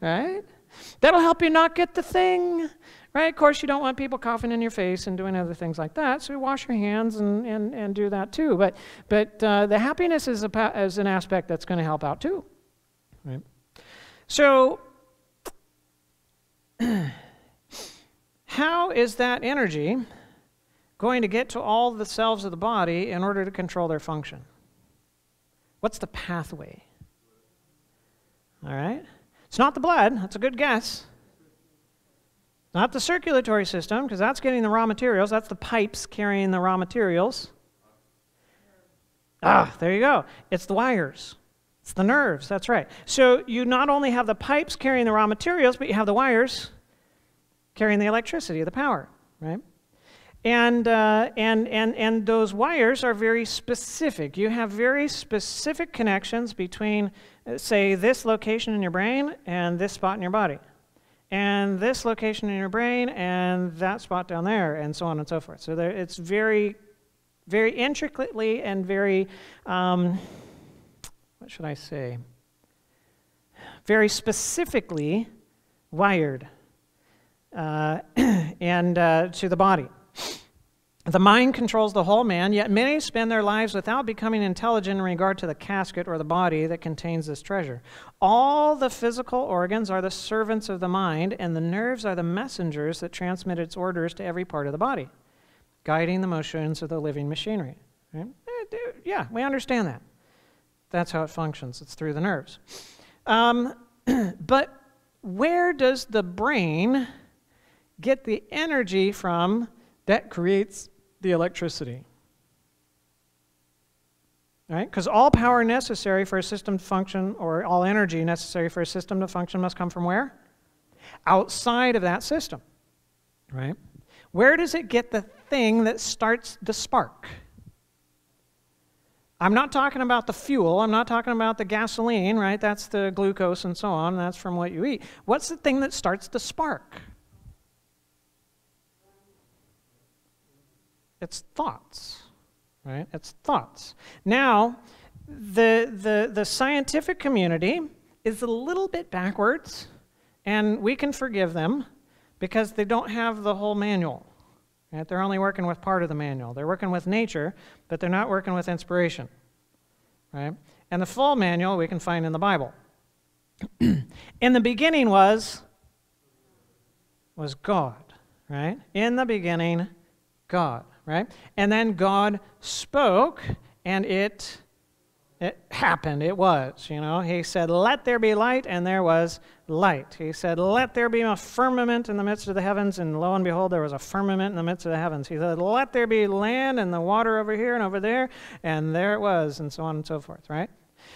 right? That'll help you not get the thing, right? Of course, you don't want people coughing in your face and doing other things like that, so you wash your hands and do that too. But the happiness is an aspect that's going to help out too, right? So how is that energy going to get to all the cells of the body in order to control their function? What's the pathway? All right? It's not the blood. That's a good guess. Not the circulatory system, because that's getting the raw materials. That's the pipes carrying the raw materials. There you go. It's the wires. It's the nerves. That's right. So you not only have the pipes carrying the raw materials, but you have the wires carrying the electricity, the power, right? And those wires are very specific. You have very specific connections between, say, this location in your brain and this spot in your body, and this location in your brain and that spot down there, and so on and so forth. So it's very, very intricately and very, what should I say, very specifically wired to the body. The mind controls the whole man, yet many spend their lives without becoming intelligent in regard to the casket or the body that contains this treasure. All the physical organs are the servants of the mind, and the nerves are the messengers that transmit its orders to every part of the body, guiding the motions of the living machinery. Right? Yeah, we understand that. That's how it functions. It's through the nerves. But where does the brain get the energy from that creates the electricity? Right? Because all power necessary for a system to function, or all energy necessary for a system to function, must come from where? Outside of that system. Right? Where does it get the thing that starts the spark? I'm not talking about the fuel. I'm not talking about the gasoline, right? That's the glucose and so on. That's from what you eat. What's the thing that starts the spark? It's thoughts, right? It's thoughts. Now, the scientific community is a little bit backwards, and we can forgive them because they don't have the whole manual. Right? They're only working with part of the manual. They're working with nature, but they're not working with inspiration. Right? And the full manual we can find in the Bible. In the beginning was God, right? In the beginning, God, right? And then God spoke, and it happened. It was, you know. He said, "Let there be light," and there was light. He said, "Let there be a firmament in the midst of the heavens," and lo and behold, there was a firmament in the midst of the heavens. He said, "Let there be land and the water over here and over there," and there it was, and so on and so forth, right?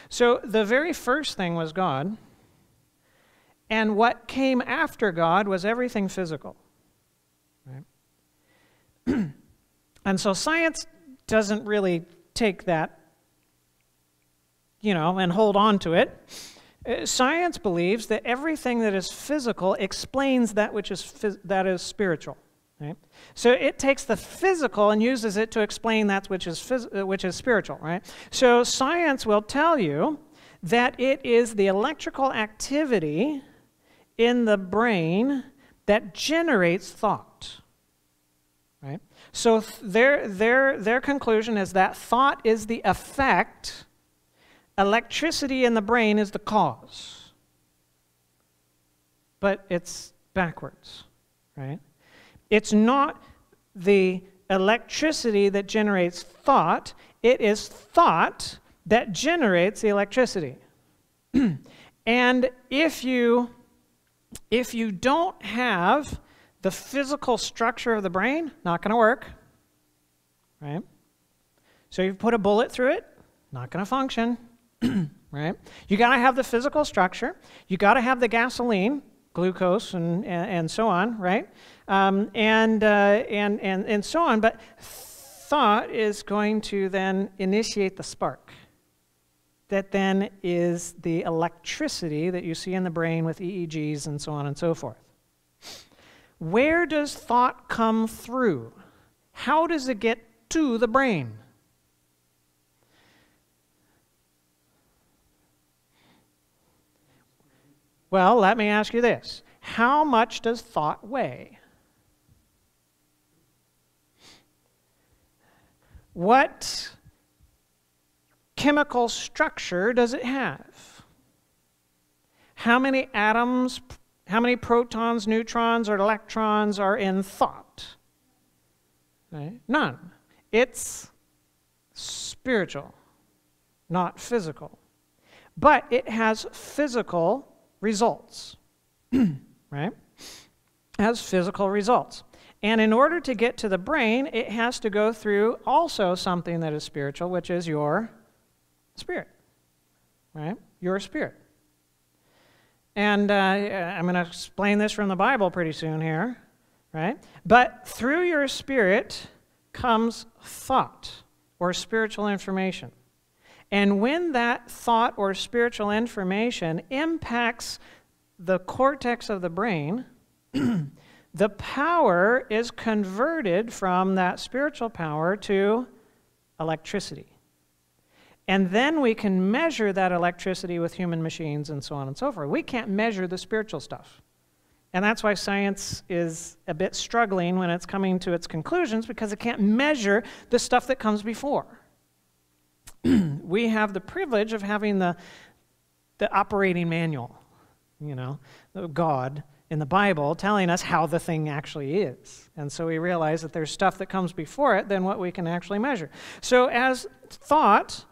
So the very first thing was God, and what came after God was everything physical, right? And so science doesn't really take that, you know, and hold on to it. Science believes that everything that is physical explains that which is spiritual. Right? So it takes the physical and uses it to explain that which is spiritual. Right? So science will tell you that it is the electrical activity in the brain that generates thought. Right? So their conclusion is that thought is the effect, electricity in the brain is the cause. But it's backwards, right? It's not the electricity that generates thought, it is thought that generates the electricity. And if you don't have the physical structure of the brain, not going to work, right? So you put a bullet through it, not going to function, right? You got to have the physical structure. You got to have the gasoline, glucose, and so on, right? And so on. But thought is going to then initiate the spark. That then is the electricity that you see in the brain with EEGs and so on and so forth. Where does thought come through? How does it get to the brain? Well, let me ask you this. How much does thought weigh? What chemical structure does it have? How many atoms, how many protons, neutrons, or electrons are in thought? Right? None. It's spiritual, not physical. But it has physical results, right? It has physical results. And in order to get to the brain, it has to go through also something that is spiritual, which is your spirit, right? Your spirit. And I'm going to explain this from the Bible pretty soon here, right? But through your spirit comes thought or spiritual information. And when that thought or spiritual information impacts the cortex of the brain, the power is converted from that spiritual power to electricity. And then we can measure that electricity with human machines and so on and so forth. We can't measure the spiritual stuff. And that's why science is a bit struggling when it's coming to its conclusions, because it can't measure the stuff that comes before. We have the privilege of having the operating manual, you know, God in the Bible telling us how the thing actually is. And so we realize that there's stuff that comes before it than what we can actually measure. So as thought,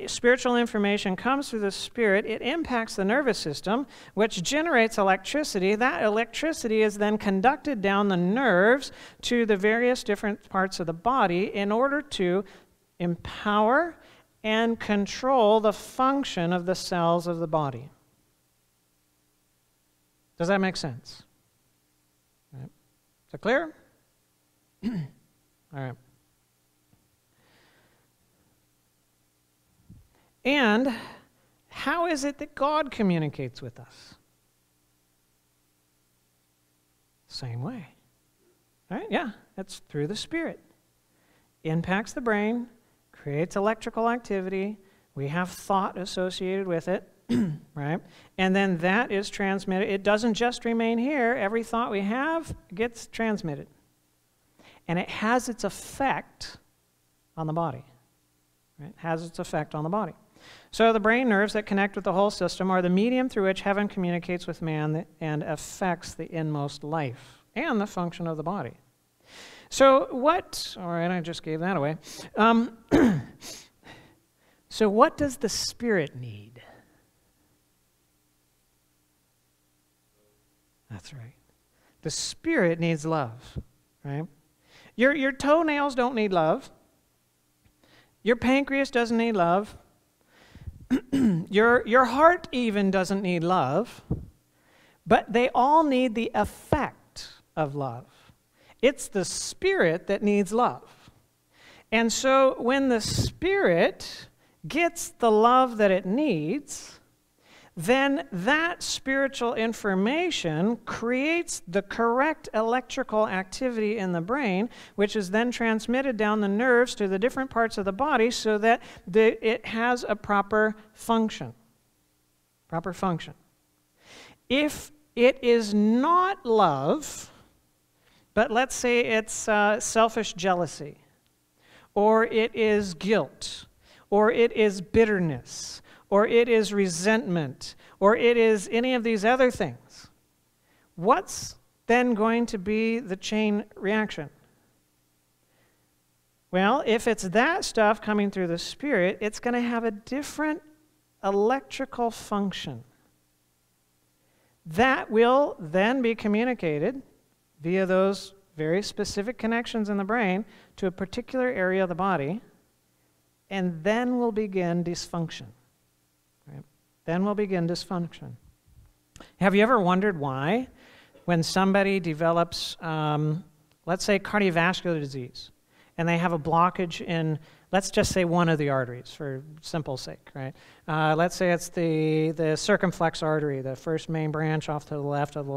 spiritual information comes through the spirit, it impacts the nervous system, which generates electricity. That electricity is then conducted down the nerves to the various different parts of the body in order to empower and control the function of the cells of the body. Does that make sense? All right. Is that clear? All right. And how is it that God communicates with us? Same way. Right? Yeah, it's through the Spirit. Impacts the brain, creates electrical activity. We have thought associated with it, right? And then that is transmitted. It doesn't just remain here. Every thought we have gets transmitted. And it has its effect on the body. Right? It has its effect on the body. So the brain nerves that connect with the whole system are the medium through which heaven communicates with man and affects the inmost life and the function of the body. So what, all right, I just gave that away. So what does the Spirit need? That's right. The Spirit needs love, right? Your toenails don't need love. Your pancreas doesn't need love. Your heart even doesn't need love. But they all need the effect of love. It's the Spirit that needs love. And so when the Spirit gets the love that it needs, then that spiritual information creates the correct electrical activity in the brain, which is then transmitted down the nerves to the different parts of the body so that it has a proper function. Proper function. If it is not love, but let's say it's selfish jealousy, or it is guilt, or it is bitterness, or it is resentment, or it is any of these other things, what's then going to be the chain reaction? Well, if it's that stuff coming through the Spirit, it's going to have a different electrical function. That will then be communicated via those very specific connections in the brain to a particular area of the body, and then will begin dysfunction. Right? Then will begin dysfunction. Have you ever wondered why, when somebody develops, let's say, cardiovascular disease, and they have a blockage in, let's just say, one of the arteries, for simple sake, right? Let's say it's the circumflex artery, the first main branch off to the left of the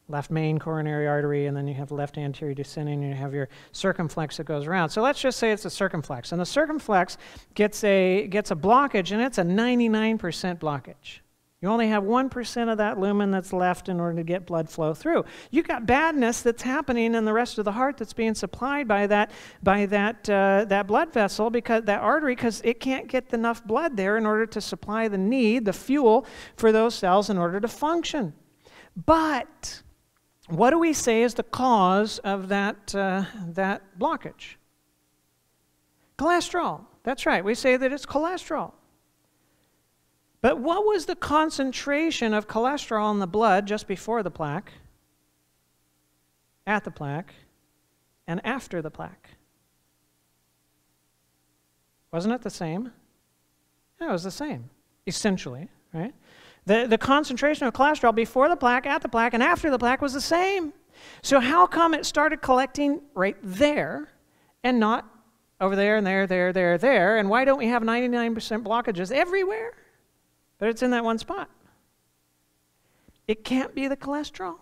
left main coronary artery, and then you have the left anterior descending, and you have your circumflex that goes around. So let's just say it's a circumflex, and the circumflex gets a blockage, and it's a 99% blockage. You only have 1% of that lumen that's left in order to get blood flow through. You've got badness that's happening in the rest of the heart that's being supplied by that blood vessel, because that artery, because it can't get enough blood there in order to supply the fuel for those cells in order to function. But what do we say is the cause of that blockage? Cholesterol. That's right. We say that it's cholesterol. But what was the concentration of cholesterol in the blood just before the plaque, at the plaque, and after the plaque? Wasn't it the same? Yeah, it was the same, essentially, right? The concentration of cholesterol before the plaque, at the plaque, and after the plaque was the same. So how come it started collecting right there and not over there and there? And why don't we have 99% blockages everywhere? But it's in that one spot. It can't be the cholesterol.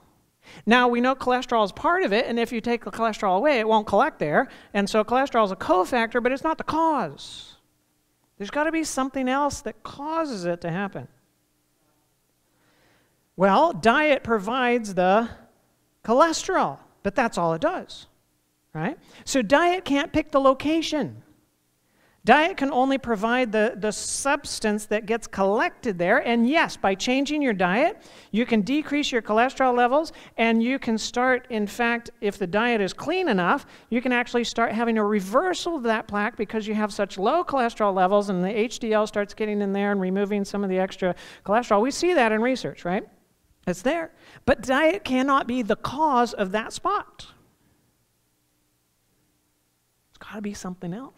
Now, we know cholesterol is part of it, and if you take the cholesterol away, it won't collect there. And so cholesterol is a cofactor, but it's not the cause. There's got to be something else that causes it to happen. Well, diet provides the cholesterol, but that's all it does, right? So diet can't pick the location. Diet can only provide the substance that gets collected there, and yes, by changing your diet, you can decrease your cholesterol levels, and you can start, in fact, if the diet is clean enough, you can actually start having a reversal of that plaque because you have such low cholesterol levels, and the HDL starts getting in there and removing some of the extra cholesterol. We see that in research, right? It's there. But diet cannot be the cause of that spot. It's got to be something else.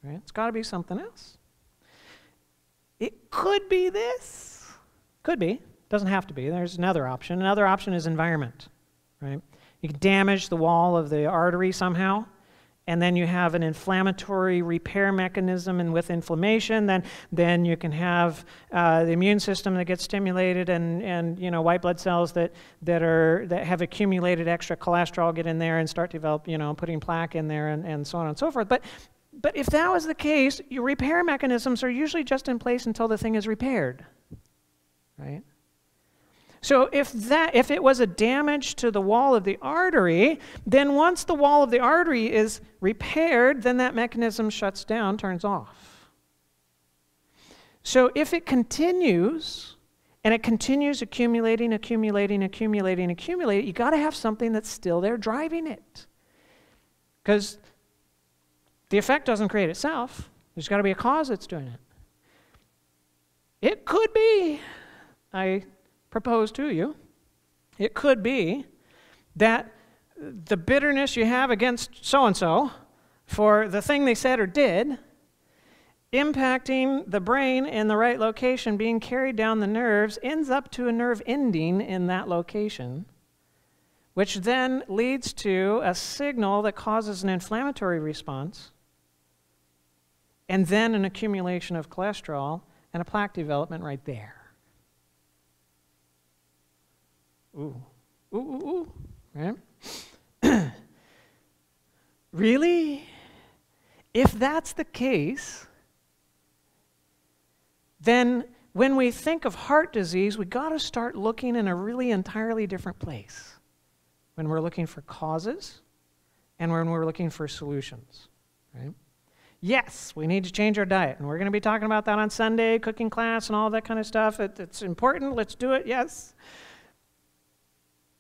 Right? It's got to be something else. It could be this. Could be. Doesn't have to be. There's another option. Another option is environment. Right? You can damage the wall of the artery somehow, and then you have an inflammatory repair mechanism, and with inflammation, then you can have the immune system that gets stimulated, and white blood cells that have accumulated extra cholesterol get in there and start to develop, putting plaque in there, and so on and so forth. But if that was the case, your repair mechanisms are usually just in place until the thing is repaired, right? So if it was a damage to the wall of the artery, then once the wall of the artery is repaired, then that mechanism shuts down, turns off. So if it continues, and it continues accumulating, you got to have something that's still there driving it. Because the effect doesn't create itself. There's got to be a cause that's doing it. It could be, I propose to you, it could be that the bitterness you have against so-and-so for the thing they said or did, impacting the brain in the right location, being carried down the nerves, ends up to a nerve ending in that location, which then leads to a signal that causes an inflammatory response, and then an accumulation of cholesterol and a plaque development right there. Ooh, ooh, ooh, ooh, right? Really? If that's the case, then when we think of heart disease, we got to start looking in a really entirely different place. when we're looking for causes and when we're looking for solutions, right? Yes, we need to change our diet, and we're going to be talking about that on Sunday, cooking class and all that kind of stuff. It's important. Let's do it, yes.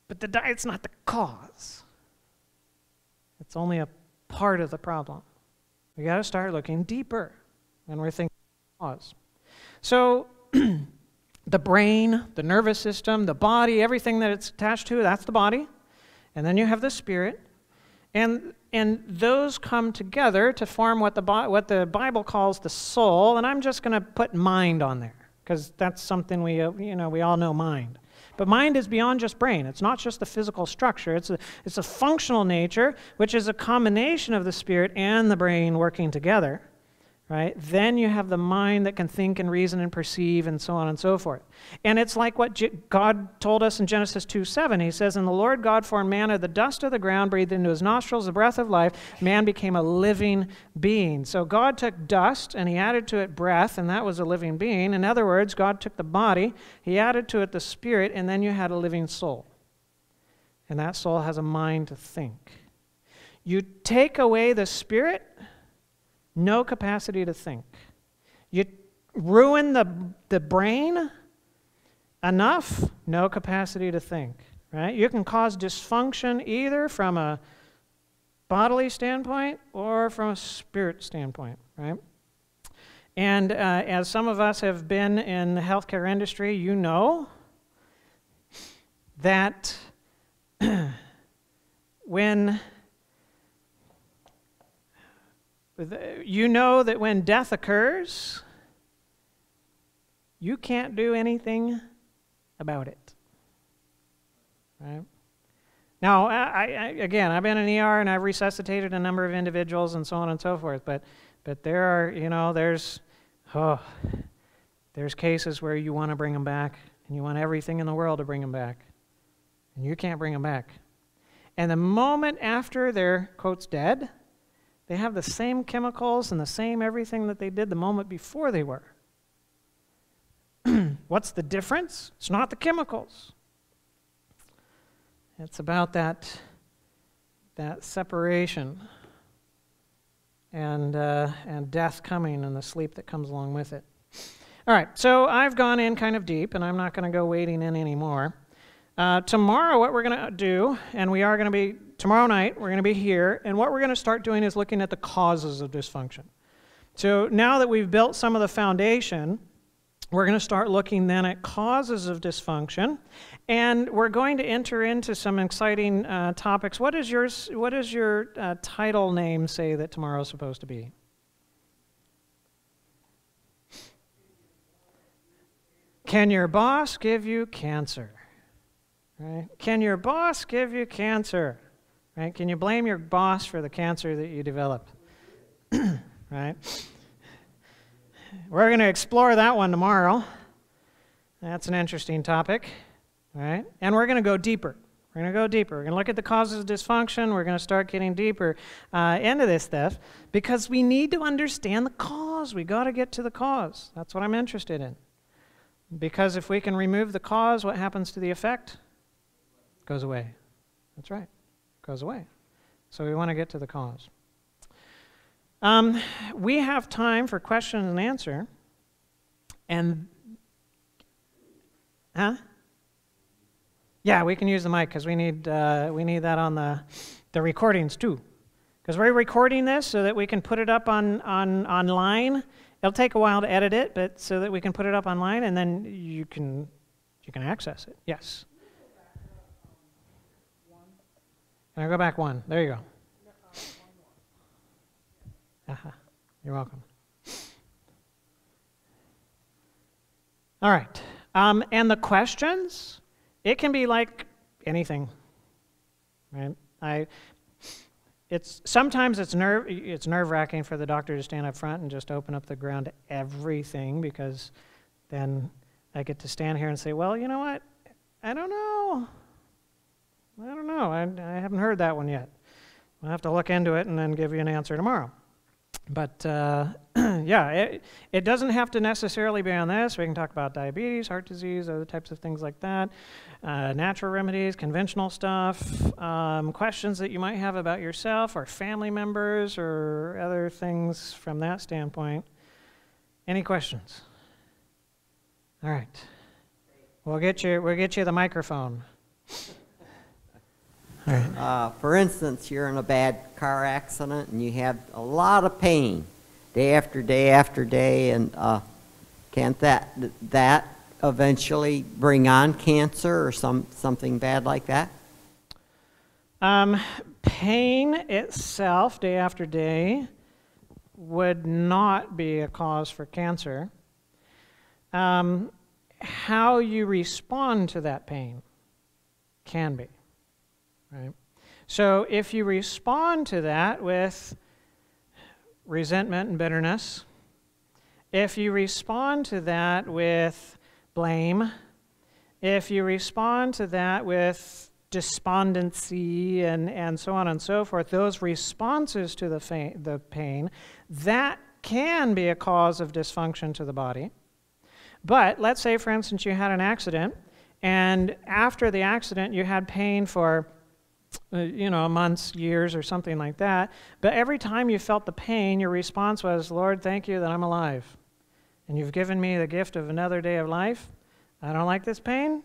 But the diet's not the cause. It's only a part of the problem. We got to start looking deeper when we're thinking cause. So the brain, the nervous system, the body, everything that it's attached to, that's the body. And then you have the spirit. And those come together to form what the Bible calls the soul. And I'm just going to put mind on there, because that's something we all know mind. But mind is beyond just brain. It's not just the physical structure. It's a functional nature, which is a combination of the spirit and the brain working together, right? Then you have the mind that can think and reason and perceive and so on and so forth. And it's like what God told us in Genesis 2:7. He says, "And the Lord God formed man of the dust of the ground, breathed into his nostrils the breath of life. Man became a living being." So God took dust and he added to it breath, and that was a living being. In other words, God took the body, he added to it the spirit, and then you had a living soul. And that soul has a mind to think. You take away the spirit, no capacity to think. You ruin the brain enough, no capacity to think, right? You can cause dysfunction either from a bodily standpoint or from a spirit standpoint, right? And as some of us have been in the healthcare industry, you know that when death occurs, you can't do anything about it, right? Now, again, I've been in ER and I've resuscitated a number of individuals and so on and so forth, but there are, there's cases where you want to bring them back and you want everything in the world to bring them back, and you can't bring them back. And the moment after they're, quotes, dead, they have the same chemicals and the same everything that they did the moment before they were. What's the difference? It's not the chemicals. It's about that separation and death coming and the sleep that comes along with it. All right, so I've gone in kind of deep, and I'm not going to go wading in anymore. Tomorrow, what we're going to do, and we are going to be, tomorrow night, we're going to be here, and what we're going to start doing is looking at the causes of dysfunction. So now that we've built some of the foundation, we're going to start looking then at causes of dysfunction, and we're going to enter into some exciting topics. What does your title name say that tomorrow is supposed to be? Can your boss give you cancer? Right? Can your boss give you cancer? Right? Can you blame your boss for the cancer that you developed? Right? We're going to explore that one tomorrow. That's an interesting topic. Right? And we're going to go deeper. We're going to go deeper. We're going to look at the causes of dysfunction. We're going to start getting deeper into this stuff because we need to understand the cause. We got to get to the cause. That's what I'm interested in. Because if we can remove the cause, what happens to the effect? It goes away. That's right. It goes away. So we want to get to the cause. We have time for question and answer. And, yeah, we can use the mic because we need that on the recordings too. Because we're recording this so that we can put it up online. It'll take a while to edit it, but so that we can put it up online, and then you can access it. Yes. Can I go back one? There you go. You're welcome. All right. And the questions, it can be like anything, right? Sometimes it's nerve-wracking for the doctor to stand up front and just open up the ground to everything, because then I get to stand here and say, well, you know what? I don't know. I haven't heard that one yet. I'll have to look into it and then give you an answer tomorrow. But yeah, it doesn't have to necessarily be on this. We can talk about diabetes, heart disease, other types of things like that, natural remedies, conventional stuff, questions that you might have about yourself or family members or other things from that standpoint. Any questions? All right. We'll get you the microphone. All right. For instance, you're in a bad car accident and you have a lot of pain day after day after day, and can't that eventually bring on cancer or something bad like that? Pain itself, day after day, would not be a cause for cancer. How you respond to that pain can be. Right? So if you respond to that with resentment and bitterness, if you respond to that with blame, if you respond to that with despondency and so on and so forth, those responses to the pain, that can be a cause of dysfunction to the body. But let's say, for instance, you had an accident, and after the accident you had pain for months, years, or something like that. But every time you felt the pain, your response was, Lord, thank you that I'm alive. And you've given me the gift of another day of life. I don't like this pain,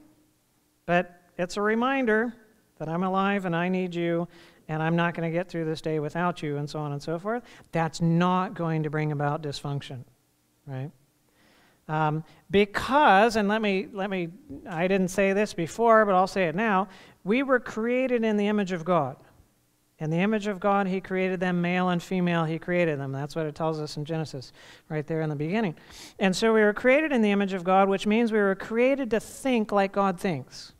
but it's a reminder that I'm alive and I need you, and I'm not going to get through this day without you, and so on and so forth. That's not going to bring about dysfunction, right? Because, and let me, I didn't say this before, but I'll say it now, we were created in the image of God. In the image of God, He created them, male and female, He created them. That's what it tells us in Genesis, right there in the beginning. And so we were created in the image of God, which means we were created to think like God thinks.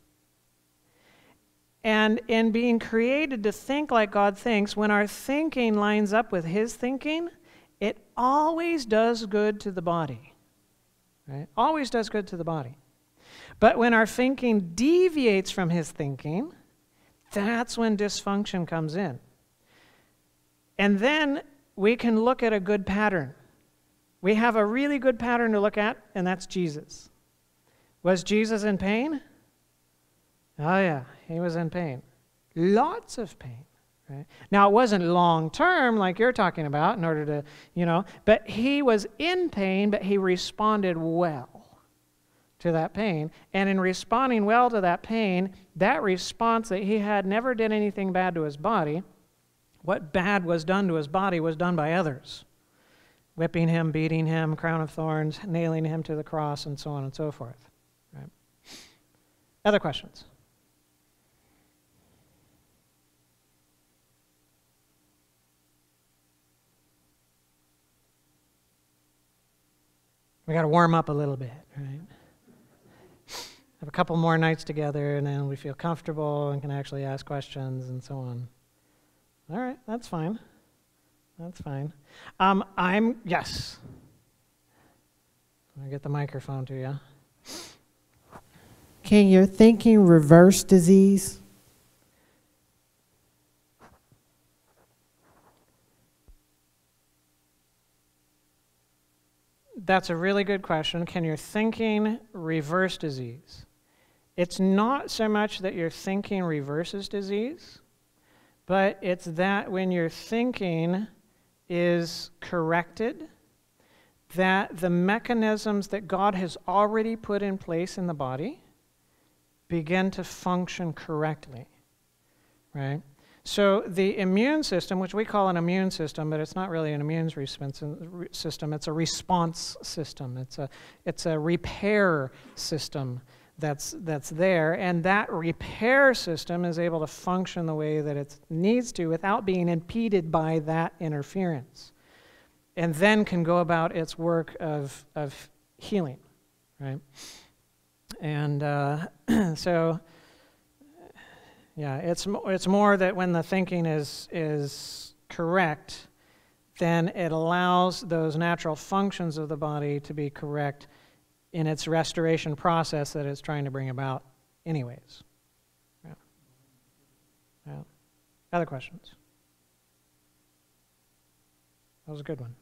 And in being created to think like God thinks, when our thinking lines up with His thinking, it always does good to the body. Right? Always does good to the body. But when our thinking deviates from His thinking, that's when dysfunction comes in. And then we can look at a good pattern. We have a really good pattern to look at, and that's Jesus. Was Jesus in pain? Oh yeah, He was in pain. Lots of pain. Right? Now, it wasn't long-term like you're talking about in order to, but He was in pain, but He responded well to that pain. And in responding well to that pain, that response that He had never did anything bad to His body. What bad was done to His body was done by others. Whipping Him, beating Him, crown of thorns, nailing Him to the cross, and so on and so forth. Right? Other questions? We got to warm up a little bit, right? Have a couple more nights together, and then we feel comfortable and can actually ask questions and so on. All right, that's fine. That's fine. Yes. I'll get the microphone to you. Can your thinking reverse disease? That's a really good question. Can your thinking reverse disease? It's not so much that your thinking reverses disease, but it's that when your thinking is corrected, that the mechanisms that God has already put in place in the body begin to function correctly, right? So the immune system, which we call an immune system, but it's not really an immune system, it's a response system. It's a repair system that's there, and that repair system is able to function the way that it needs to without being impeded by that interference, and then can go about its work of healing, right? And so... yeah, it's more that when the thinking is correct, then it allows those natural functions of the body to be correct in its restoration process that it's trying to bring about anyways. Yeah. Yeah. Other questions? That was a good one.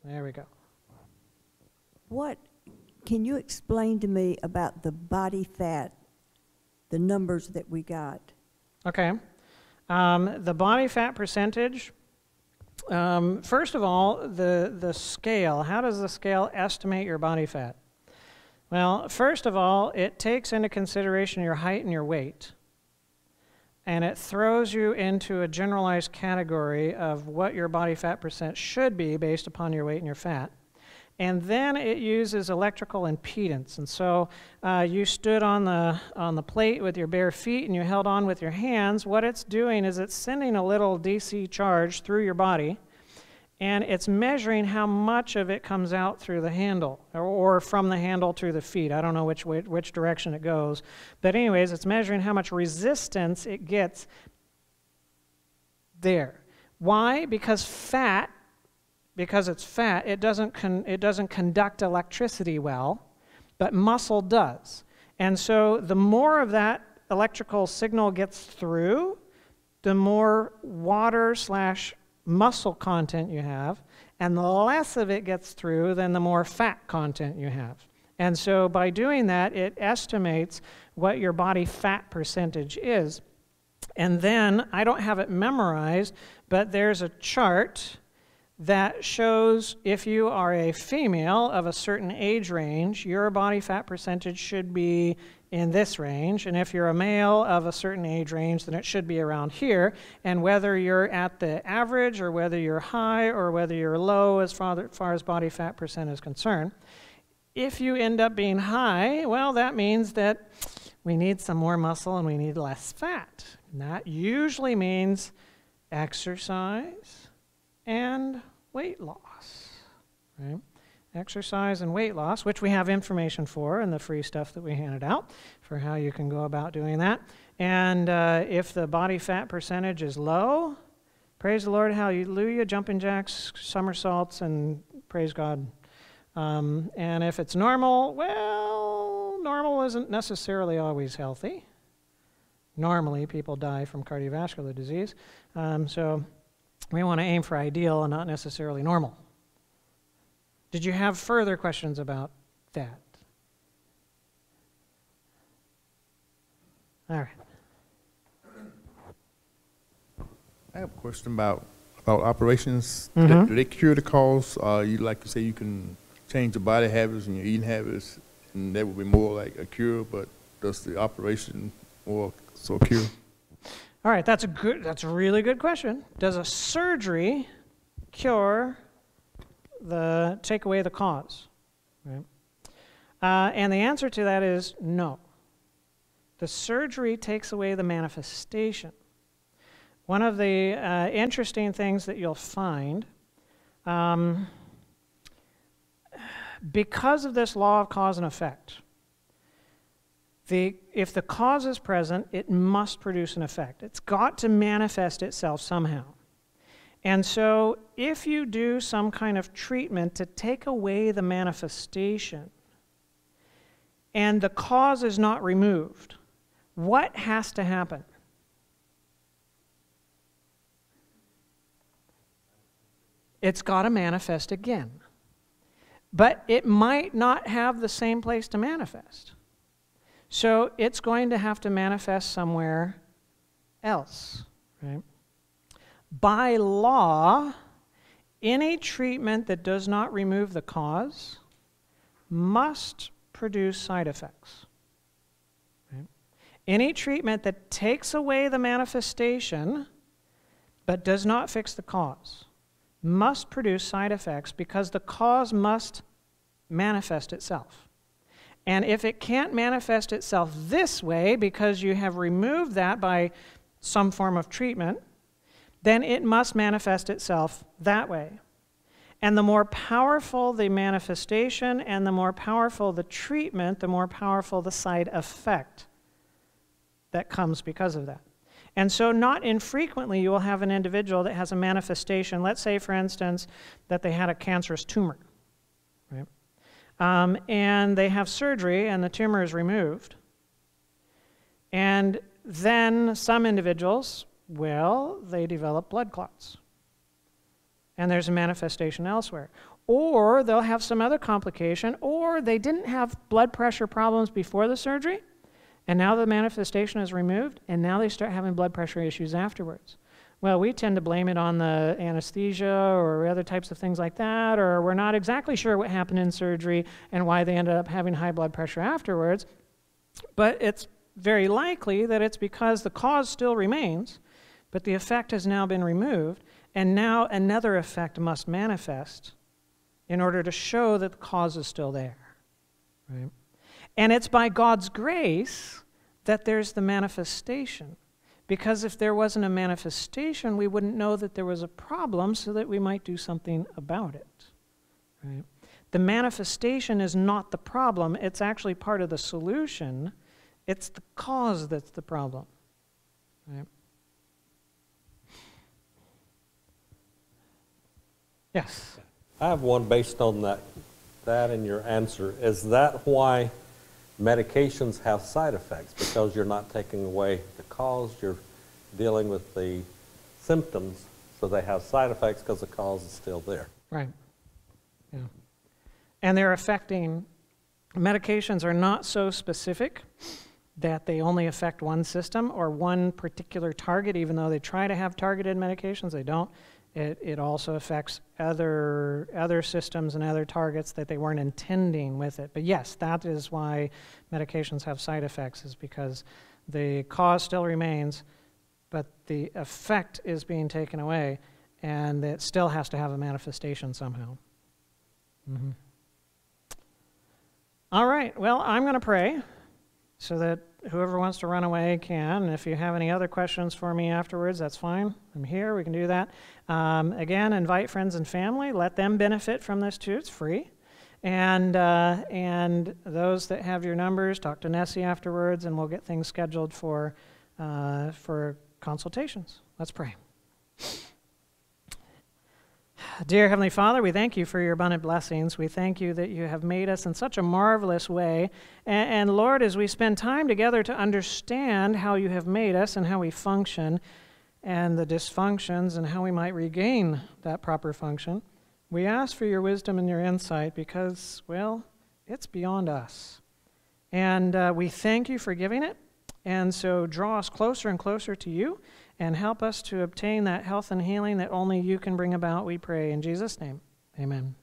There we go. Can you explain to me about the body fat, the numbers that we got? Okay. The body fat percentage, first of all, the scale. How does the scale estimate your body fat? Well, first of all, it takes into consideration your height and your weight. And it throws you into a generalized category of what your body fat percent should be based upon your weight and your fat. And then it uses electrical impedance. And so you stood on the plate with your bare feet and you held on with your hands. What it's doing is it's sending a little DC charge through your body, and it's measuring how much of it comes out through the handle or from the handle to the feet. I don't know which direction it goes. But anyways, it's measuring how much resistance it gets there. Why? Because it's fat, it doesn't conduct electricity well, but muscle does. And so the more of that electrical signal gets through, the more water/muscle content you have, and the less of it gets through, then the more fat content you have. And so by doing that, it estimates what your body fat percentage is. And then, I don't have it memorized, but there's a chart that shows if you are a female of a certain age range, your body fat percentage should be in this range, and if you're a male of a certain age range, then it should be around here. And whether you're at the average or whether you're high or whether you're low as far as body fat percent is concerned, if you end up being high, well, that means that we need some more muscle and we need less fat. And that usually means exercise and weight loss, right? Exercise and weight loss, which we have information for in the free stuff that we handed out for how you can go about doing that. And if the body fat percentage is low, praise the Lord, hallelujah, jumping jacks, somersaults, and praise God. And if it's normal, well, normal isn't necessarily always healthy. Normally, people die from cardiovascular disease. So we want to aim for ideal and not necessarily normal. Did you have further questions about that? All right. I have a question about operations. Mm-hmm. Do they cure the cause? You like to say you can change your body habits and your eating habits, and that would be more like a cure. But does the operation more so cure? All right, that's a really good question. Does a surgery take away the cause? Right? And the answer to that is no. The surgery takes away the manifestation. One of the interesting things that you'll find, because of this law of cause and effect, if the cause is present, it must produce an effect. It's got to manifest itself somehow. And so if you do some kind of treatment to take away the manifestation and the cause is not removed, what has to happen? It's got to manifest again. But it might not have the same place to manifest. So it's going to have to manifest somewhere else, right? By law, any treatment that does not remove the cause must produce side effects. Right? Any treatment that takes away the manifestation but does not fix the cause must produce side effects because the cause must manifest itself. And if it can't manifest itself this way because you have removed that by some form of treatment, then it must manifest itself that way. And the more powerful the manifestation and the more powerful the treatment, the more powerful the side effect that comes because of that. And so not infrequently you will have an individual that has a manifestation. Let's say, for instance, that they had a cancerous tumor, right? And they have surgery and the tumor is removed. And then some individuals Well, they develop blood clots. And there's a manifestation elsewhere. Or they'll have some other complication, or they didn't have blood pressure problems before the surgery, and now the manifestation is removed, and now they start having blood pressure issues afterwards. Well, we tend to blame it on the anesthesia or other types of things like that, or we're not exactly sure what happened in surgery and why they ended up having high blood pressure afterwards. But it's very likely that it's because the cause still remains, but the effect has now been removed, and now another effect must manifest in order to show that the cause is still there. Right? And it's by God's grace that there's the manifestation. Because if there wasn't a manifestation, we wouldn't know that there was a problem so that we might do something about it. Right? The manifestation is not the problem. It's actually part of the solution. It's the cause that's the problem. Right? Yes? I have one based on that in your answer. Is that why medications have side effects? Because you're not taking away the cause, you're dealing with the symptoms, so they have side effects because the cause is still there. Right. Yeah. And they're affecting, medications are not so specific that they only affect one system or one particular target, even though they try to have targeted medications, they don't. It also affects other systems and other targets that they weren't intending with it. But yes, that is why medications have side effects, is because the cause still remains, but the effect is being taken away, and it still has to have a manifestation somehow. Mm-hmm. All right, well, I'm going to pray so that whoever wants to run away can. And if you have any other questions for me afterwards, that's fine. I'm here. We can do that. Again, invite friends and family. Let them benefit from this too. It's free. And those that have your numbers, talk to Nessie afterwards, and we'll get things scheduled for consultations. Let's pray. Dear Heavenly Father, we thank you for your abundant blessings. We thank you that you have made us in such a marvelous way. And Lord, as we spend time together to understand how you have made us and how we function and the dysfunctions and how we might regain that proper function, we ask for your wisdom and your insight because, well, it's beyond us. And we thank you for giving it. And so draw us closer and closer to you and help us to obtain that health and healing that only you can bring about, we pray. In Jesus' name, amen.